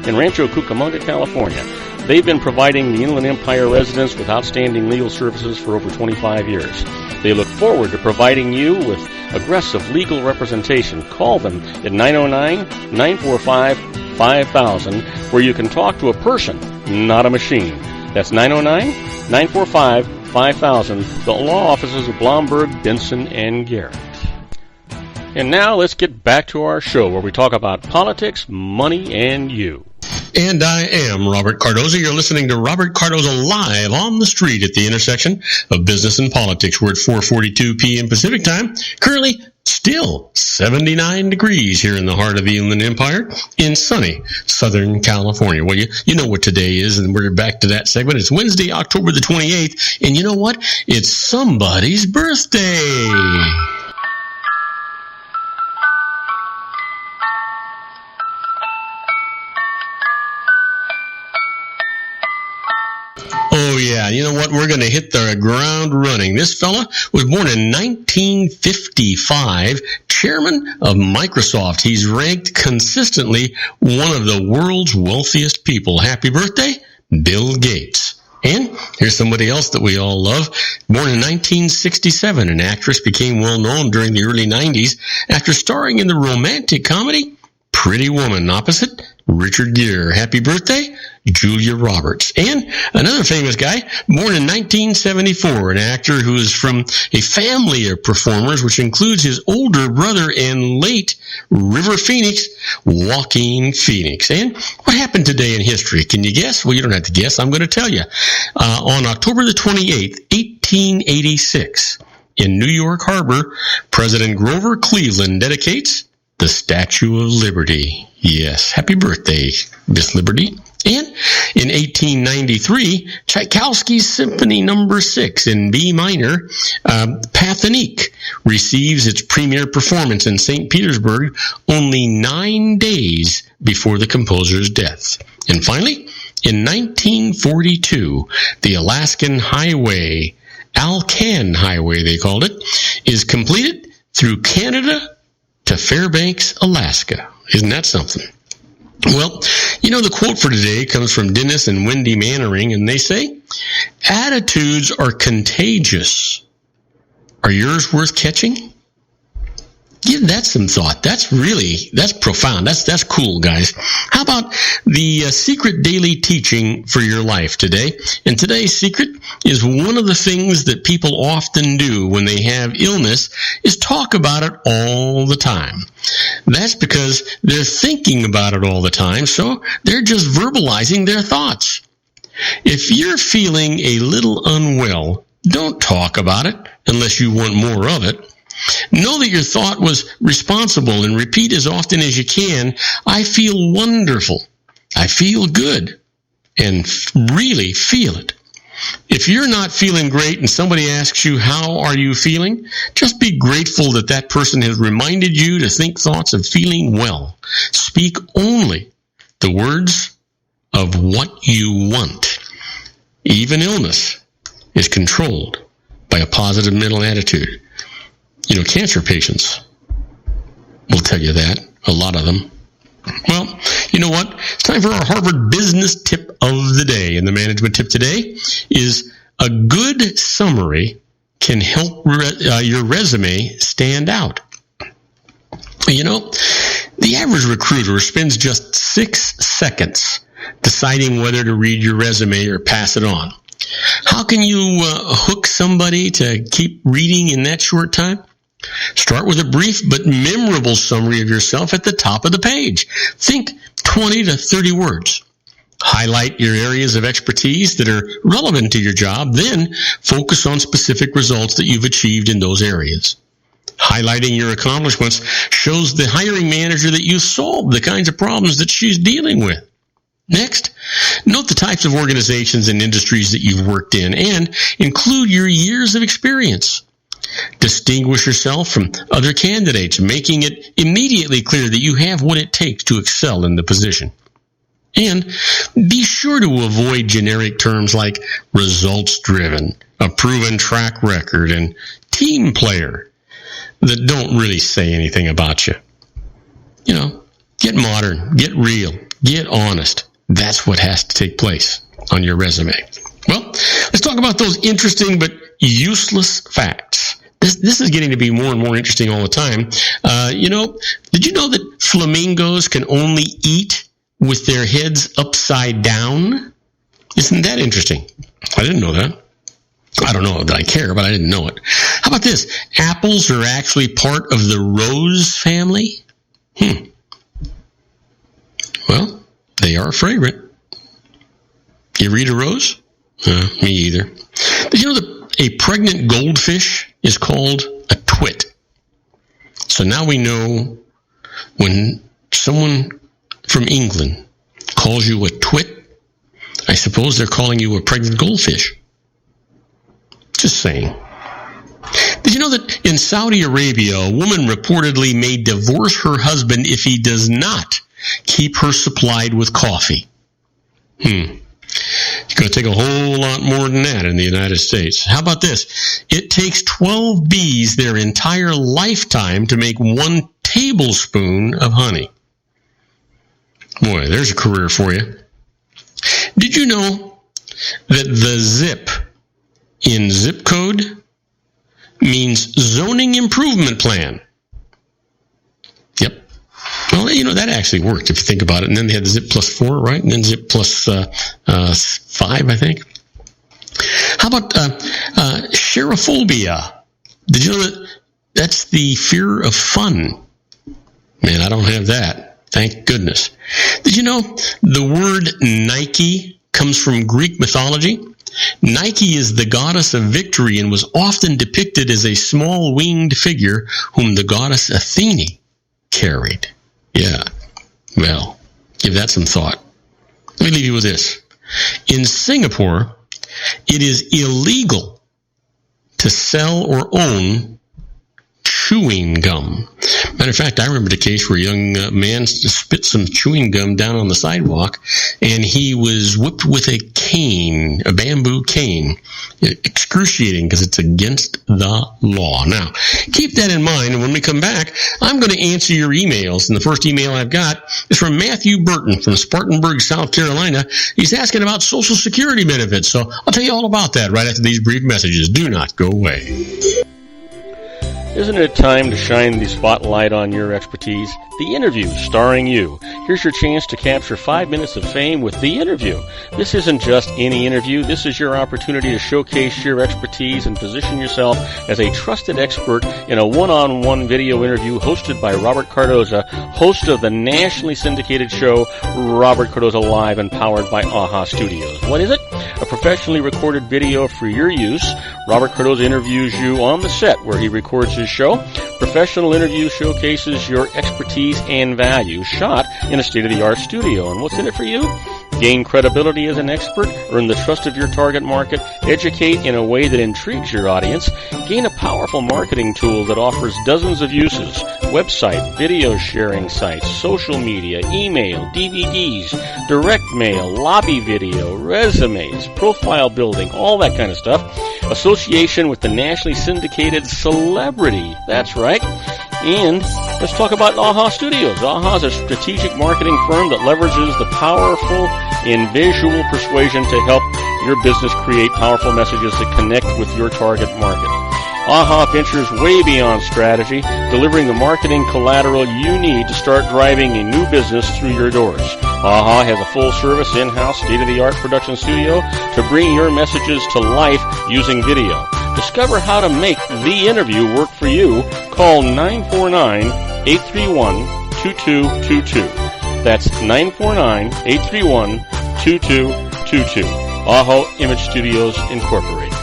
in Rancho Cucamonga, California. They've been providing the Inland Empire residents with outstanding legal services for over 25 years. They look forward to providing you with aggressive legal representation. Call them at 909-945-5000, where you can talk to a person, not a machine. That's 909-945-5000, the law offices of Blomberg, Benson & Garrett. And now let's get back to our show where we talk about politics, money, and you. And I am Robert Cardoza. You're listening to Robert Cardoza live on the street at the intersection of business and politics. We're at 4:42 p.m. Pacific time. Currently, still 79 degrees here in the heart of the Inland Empire in sunny Southern California. Well, you know what today is, and we're back to that segment. It's Wednesday, October the 28th, and you know what? It's somebody's birthday. Oh, yeah. You know what? We're going to hit the ground running. This fella was born in 1955, chairman of Microsoft. He's ranked consistently one of the world's wealthiest people. Happy birthday, Bill Gates. And here's somebody else that we all love. Born in 1967, an actress became well known during the early 90s after starring in the romantic comedy Pretty Woman opposite Richard Gere. Happy birthday, Julia Roberts. And another famous guy, born in 1974, an actor who is from a family of performers, which includes his older brother and late River Phoenix, Joaquin Phoenix. And what happened today in history? Can you guess? Well, you don't have to guess. I'm going to tell you. On October the 28th, 1886, in New York Harbor, President Grover Cleveland dedicates the Statue of Liberty. Yes, happy birthday, Miss Liberty. And in 1893, Tchaikovsky's Symphony No. 6 in B minor, Pathanique, receives its premiere performance in St. Petersburg only 9 days before the composer's death. And finally, in 1942, the Alaskan Highway, Alcan Highway they called it, is completed through Canada to Fairbanks, Alaska. Isn't that something? Well, you know, the quote for today comes from Dennis and Wendy Mannering, and they say, attitudes are contagious. Are yours worth catching? Give that some thought. That's profound. That's cool, guys. How about the secret daily teaching for your life today? And today's secret is one of the things that people often do when they have illness is talk about it all the time. That's because they're thinking about it all the time, so they're just verbalizing their thoughts. If you're feeling a little unwell, don't talk about it unless you want more of it. Know that your thought was responsible and repeat as often as you can, I feel wonderful, I feel good, and really feel it. If you're not feeling great and somebody asks you, how are you feeling? Just be grateful that that person has reminded you to think thoughts of feeling well. Speak only the words of what you want. Even illness is controlled by a positive mental attitude. Cancer patients will tell you that, a lot of them. Well, you know what? It's time for our Harvard Business Tip of the Day. And the management tip today is a good summary can help your resume stand out. The average recruiter spends just 6 seconds deciding whether to read your resume or pass it on. How can you hook somebody to keep reading in that short time? Start with a brief but memorable summary of yourself at the top of the page. Think 20 to 30 words. Highlight your areas of expertise that are relevant to your job, then focus on specific results that you've achieved in those areas. Highlighting your accomplishments shows the hiring manager that you solved the kinds of problems that she's dealing with. Next, note the types of organizations and industries that you've worked in and include your years of experience. Distinguish yourself from other candidates, making it immediately clear that you have what it takes to excel in the position. And be sure to avoid generic terms like results-driven, a proven track record, and team player that don't really say anything about you. Get modern, get real, get honest. That's what has to take place on your resume. Well, let's talk about those interesting but useless facts. This is getting to be more and more interesting all the time. Did you know that flamingos can only eat with their heads upside down? Isn't that interesting? I didn't know that. I don't know that I care, but I didn't know it. How about this? Apples are actually part of the rose family. Well, they are fragrant. You read a rose? Me either. Did you know that a pregnant goldfish is called a twit? So now we know when someone from England calls you a twit, I suppose they're calling you a pregnant goldfish. Just saying. Did you know that in Saudi Arabia, a woman reportedly may divorce her husband if he does not keep her supplied with coffee? It's going to take a whole lot more than that in the United States. How about this? It takes 12 bees their entire lifetime to make 1 tablespoon of honey. Boy, there's a career for you. Did you know that the zip in zip code means zoning improvement plan? Yep. Well, that actually worked if you think about it. And then they had the zip plus 4, right? And then zip plus 5, I think. How about cherophobia? Did you know that that's the fear of fun? Man, I don't have that. Thank goodness. Did you know the word Nike comes from Greek mythology? Nike is the goddess of victory and was often depicted as a small winged figure whom the goddess Athene carried. Yeah, well, give that some thought. Let me leave you with this. In Singapore, it is illegal to sell or own chewing gum. Matter of fact, I remember the case where a young man spit some chewing gum down on the sidewalk, and he was whipped with a cane, a bamboo cane. Excruciating because it's against the law. Now, keep that in mind, and when we come back, I'm going to answer your emails. And the first email I've got is from Matthew Burton from Spartanburg, South Carolina. He's asking about Social Security benefits, so I'll tell you all about that right after these brief messages. Do not go away. Isn't it time to shine the spotlight on your expertise? The Interview, starring you. Here's your chance to capture 5 minutes of fame with The Interview. This isn't just any interview. This is your opportunity to showcase your expertise and position yourself as a trusted expert in a one-on-one video interview hosted by Robert Cardoza, host of the nationally syndicated show Robert Cardoza Live and powered by AHA Studios. What is it? A professionally recorded video for your use. Robert Cardoza interviews you on the set where he records his show. Professional interview showcases your expertise and value, shot in a state-of-the-art studio. And what's in it for you? Gain credibility as an expert, earn the trust of your target market, educate in a way that intrigues your audience, gain a powerful marketing tool that offers dozens of uses, website, video sharing sites, social media, email, DVDs, direct mail, lobby video, resumes, profile building, all that kind of stuff. Association with the nationally syndicated celebrity. That's right. And let's talk about AHA Studios. AHA is a strategic marketing firm that leverages the powerful and visual persuasion to help your business create powerful messages that connect with your target market. AHA ventures way beyond strategy, delivering the marketing collateral you need to start driving a new business through your doors. AHA has a full-service, in-house, state-of-the-art production studio to bring your messages to life using video. Discover how to make the interview work for you. Call 949-831-2222. That's 949-831-2222. AHA Image Studios, Incorporated.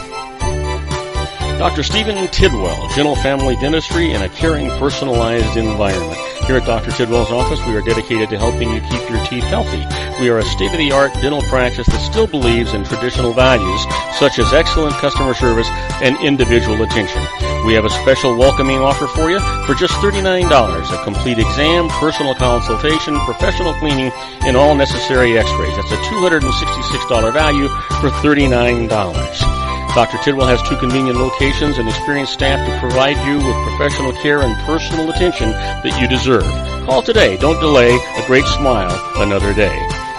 Dr. Stephen Tidwell, Gentle Family Dentistry in a caring, personalized environment. Here at Dr. Tidwell's office, we are dedicated to helping you keep your teeth healthy. We are a state-of-the-art dental practice that still believes in traditional values, such as excellent customer service and individual attention. We have a special welcoming offer for you for just $39, a complete exam, personal consultation, professional cleaning, and all necessary x-rays. That's a $266 value for $39. Dr. Tidwell has 2 convenient locations and experienced staff to provide you with professional care and personal attention that you deserve. Call today. Don't delay. A great smile another day.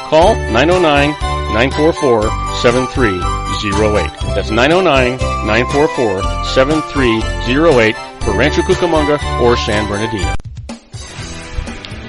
Call 909-944-7308. That's 909-944-7308 for Rancho Cucamonga or San Bernardino.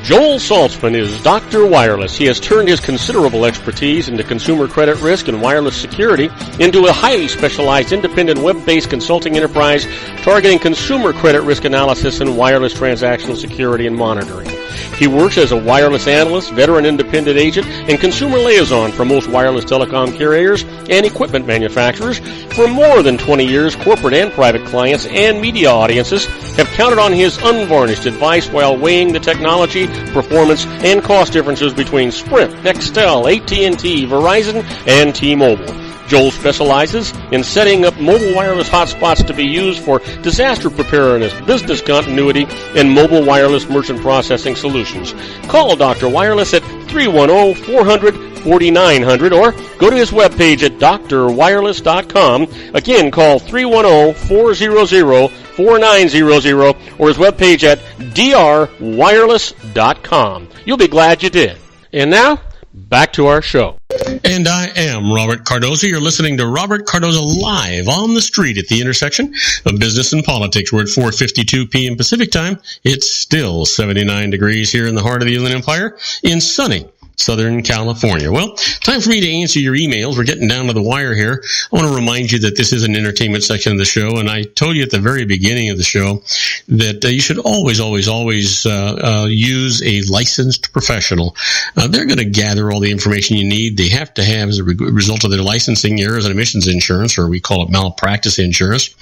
Joel Saltzman is Dr. Wireless. He has turned his considerable expertise into consumer credit risk and wireless security into a highly specialized independent web-based consulting enterprise targeting consumer credit risk analysis and wireless transactional security and monitoring. He works as a wireless analyst, veteran independent agent, and consumer liaison for most wireless telecom carriers and equipment manufacturers. For more than 20 years, corporate and private clients and media audiences have counted on his unvarnished advice while weighing the technology, performance, and cost differences between Sprint, Nextel, AT&T, Verizon, and T-Mobile. Joel specializes in setting up mobile wireless hotspots to be used for disaster preparedness, business continuity, and mobile wireless merchant processing solutions. Call Dr. Wireless at 310-400-4900 or go to his webpage at drwireless.com. Again, call 310-400-4900 or his webpage at drwireless.com. You'll be glad you did. And now, back to our show. And I am Robert Cardoza. You're listening to Robert Cardoza live on the street at the intersection of business and politics. We're at 4:52 p.m. Pacific time. It's still 79 degrees here in the heart of the Inland Empire in sunny Southern California. Well, time for me to answer your emails. We're getting down to the wire here. I want to remind you that this is an entertainment section of the show, and I told you at the very beginning of the show that you should always use a licensed professional. They're going to gather all the information you need. They have to have, as a result of their licensing, errors and omissions insurance, or we call it malpractice insurance.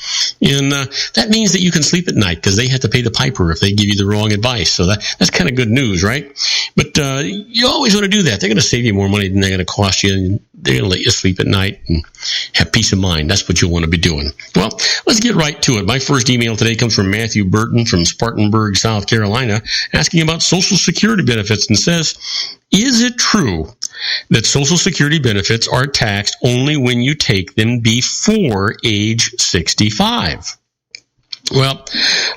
And that means that you can sleep at night because they have to pay the piper if they give you the wrong advice. So that's kind of good news, right? But you always want to do that. They're going to save you more money than they're going to cost you, and they're going to let you sleep at night and have peace of mind. That's what you'll want to be doing. Well, let's get right to it. My first email today comes from Matthew Burton from Spartanburg, South Carolina, asking about Social Security benefits and says, is it true that Social Security benefits are taxed only when you take them before age 65? Well,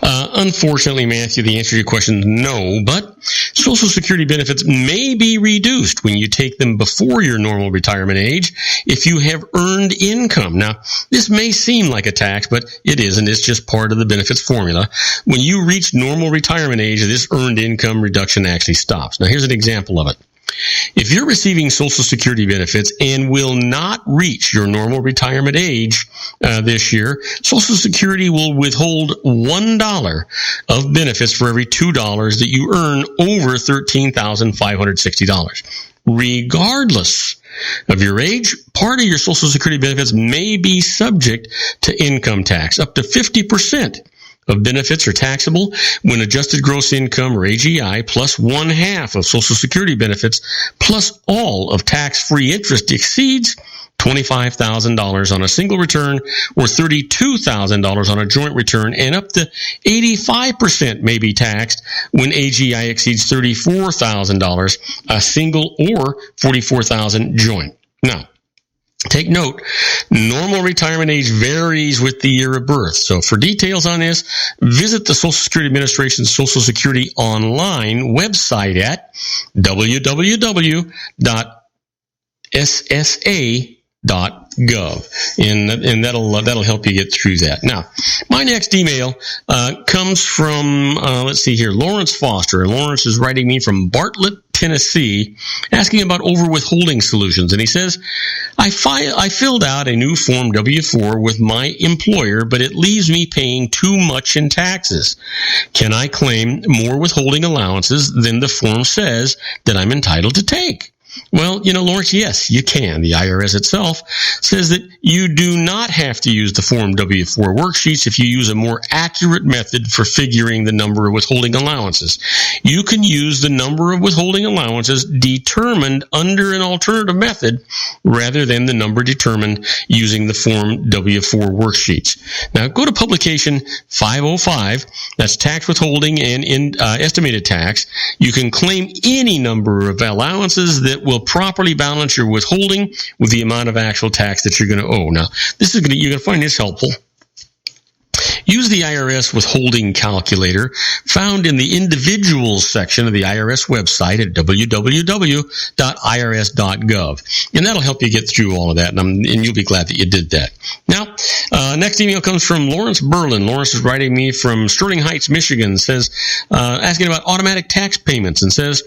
unfortunately, Matthew, the answer to your question is no, but Social Security benefits may be reduced when you take them before your normal retirement age if you have earned income. Now, this may seem like a tax, but it isn't. It's just part of the benefits formula. When you reach normal retirement age, this earned income reduction actually stops. Now, here's an example of it. If you're receiving Social Security benefits and will not reach your normal retirement age this year, Social Security will withhold $1 of benefits for every $2 that you earn over $13,560. Regardless of your age, part of your Social Security benefits may be subject to income tax, up to 50% of benefits are taxable when adjusted gross income, or AGI, plus 1/2 of Social Security benefits, plus all of tax-free interest exceeds $25,000 on a single return or $32,000 on a joint return, and up to 85% may be taxed when AGI exceeds $34,000 a single or $44,000 joint. Now, take note, normal retirement age varies with the year of birth. So for details on this, visit the Social Security Administration's Social Security Online website at www.ssa.gov, and that'll help you get through that. Now, my next email comes from let's see here, Lawrence Foster. And Lawrence is writing me from Bartlett, Tennessee, asking about over-withholding solutions. And he says, I filled out a new Form W-4 with my employer, but it leaves me paying too much in taxes. Can I claim more withholding allowances than the form says that I'm entitled to take? Well, Lawrence, yes, you can. The IRS itself says that you do not have to use the Form W-4 worksheets if you use a more accurate method for figuring the number of withholding allowances. You can use the number of withholding allowances determined under an alternative method rather than the number determined using the Form W-4 worksheets. Now, go to publication 505. That's tax withholding and estimated tax. You can claim any number of allowances that will properly balance your withholding with the amount of actual tax that you're going to owe. Now, you're going to find this helpful. Use the IRS withholding calculator found in the individuals section of the IRS website at www.irs.gov. And that'll help you get through all of that, and you'll be glad that you did that. Now, next email comes from Lawrence Berlin. Lawrence is writing me from Sterling Heights, Michigan, says, asking about automatic tax payments, and says,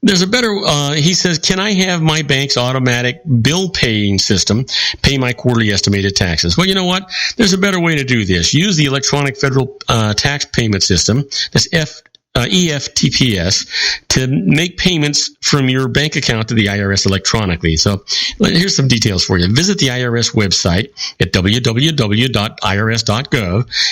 there's a better, he says, can I have my bank's automatic bill paying system pay my quarterly estimated taxes? Well, you know what? There's a better way to do this. Use the electronic federal tax payment system. That's EFTPS, to make payments from your bank account to the IRS electronically. So here's some details for you. Visit the IRS website at www.irs.gov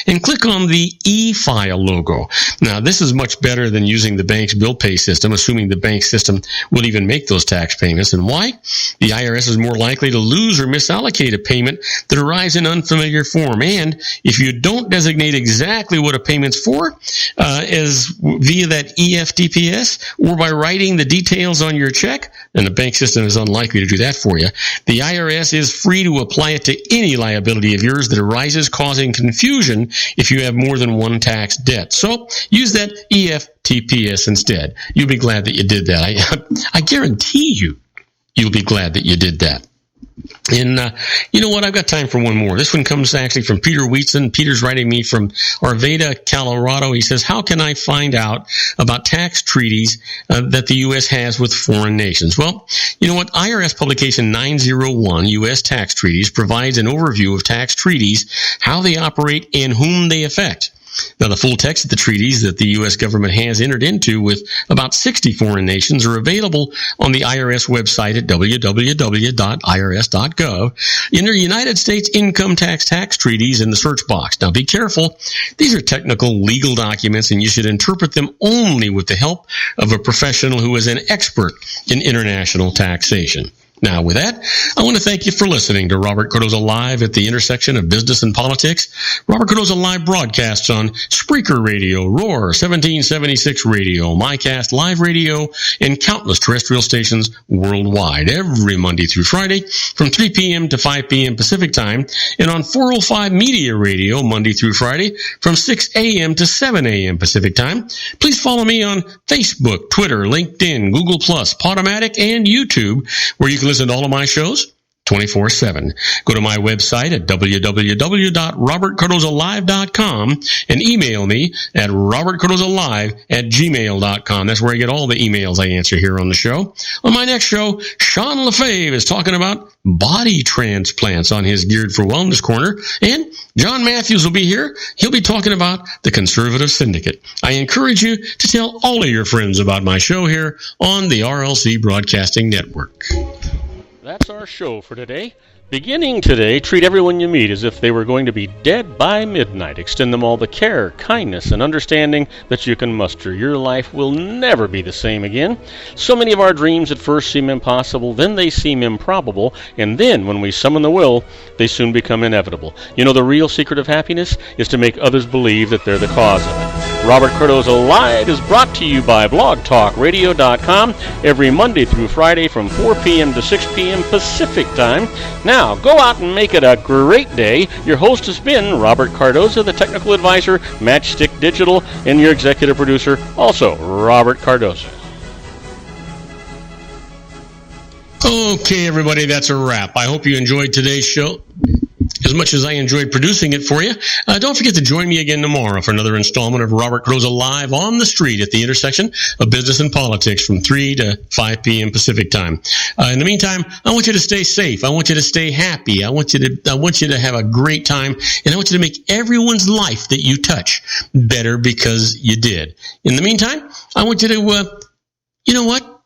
and click on the e-file logo. Now, this is much better than using the bank's bill pay system, assuming the bank system will even make those tax payments. And why? The IRS is more likely to lose or misallocate a payment that arrives in unfamiliar form. And if you don't designate exactly what a payment's for, as via that EFTPS, or by writing the details on your check, and the bank system is unlikely to do that for you, the IRS is free to apply it to any liability of yours that arises, causing confusion if you have more than one tax debt. So use that EFTPS instead. You'll be glad that you did that. I guarantee you'll be glad that you did that. And you know what? I've got time for one more. This one comes actually from Peter Wheatson. Peter's writing me from Arvada, Colorado. He says, how can I find out about tax treaties that the U.S. has with foreign nations? Well, you know what? IRS Publication 901, U.S. Tax Treaties, provides an overview of tax treaties, how they operate, and whom they affect. Now, the full text of the treaties that the U.S. government has entered into with about 60 foreign nations are available on the IRS website at www.irs.gov. Enter United States income tax treaties in the search box. Now, be careful. These are technical legal documents, and you should interpret them only with the help of a professional who is an expert in international taxation. Now, with that, I want to thank you for listening to Robert Cardoza Live at the intersection of business and politics. Robert Cardoza Live broadcasts on Spreaker Radio, Roar, 1776 Radio, MyCast Live Radio, and countless terrestrial stations worldwide every Monday through Friday from 3 p.m. to 5 p.m. Pacific Time, and on 405 Media Radio Monday through Friday from 6 a.m. to 7 a.m. Pacific Time. Please follow me on Facebook, Twitter, LinkedIn, Google+, Podomatic, and YouTube, where you can listen to all of my shows 24/7. Go to my website at www.robertcardozalive.com and email me at robertcardozalive@gmail.com. That's where I get all the emails I answer here on the show. On my next show, Sean LaFave is talking about body transplants on his Geared for Wellness Corner, and John Matthews will be here. He'll be talking about the Conservative Syndicate. I encourage you to tell all of your friends about my show here on the RLC Broadcasting Network. That's our show for today. Beginning today, treat everyone you meet as if they were going to be dead by midnight. Extend them all the care, kindness, and understanding that you can muster. Your life will never be the same again. So many of our dreams at first seem impossible, then they seem improbable, and then, when we summon the will, they soon become inevitable. You know, the real secret of happiness is to make others believe that they're the cause of it. Robert Cardoza Live is brought to you by blogtalkradio.com every Monday through Friday from 4 p.m. to 6 p.m. Pacific Time. Now, go out and make it a great day. Your host has been Robert Cardoza, the technical advisor, Matchstick Digital, and your executive producer, also Robert Cardoza. Okay, everybody, that's a wrap. I hope you enjoyed today's show as much as I enjoyed producing it for you. Don't forget to join me again tomorrow for another installment of Robert Cardoza Live on the street at the intersection of business and politics from 3 to 5 p.m. Pacific Time. In the meantime, I want you to stay safe. I want you to stay happy. I want you to have a great time, and I want you to make everyone's life that you touch better because you did. In the meantime, I want you to, you know what?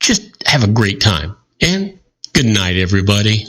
Just have a great time. And good night, everybody.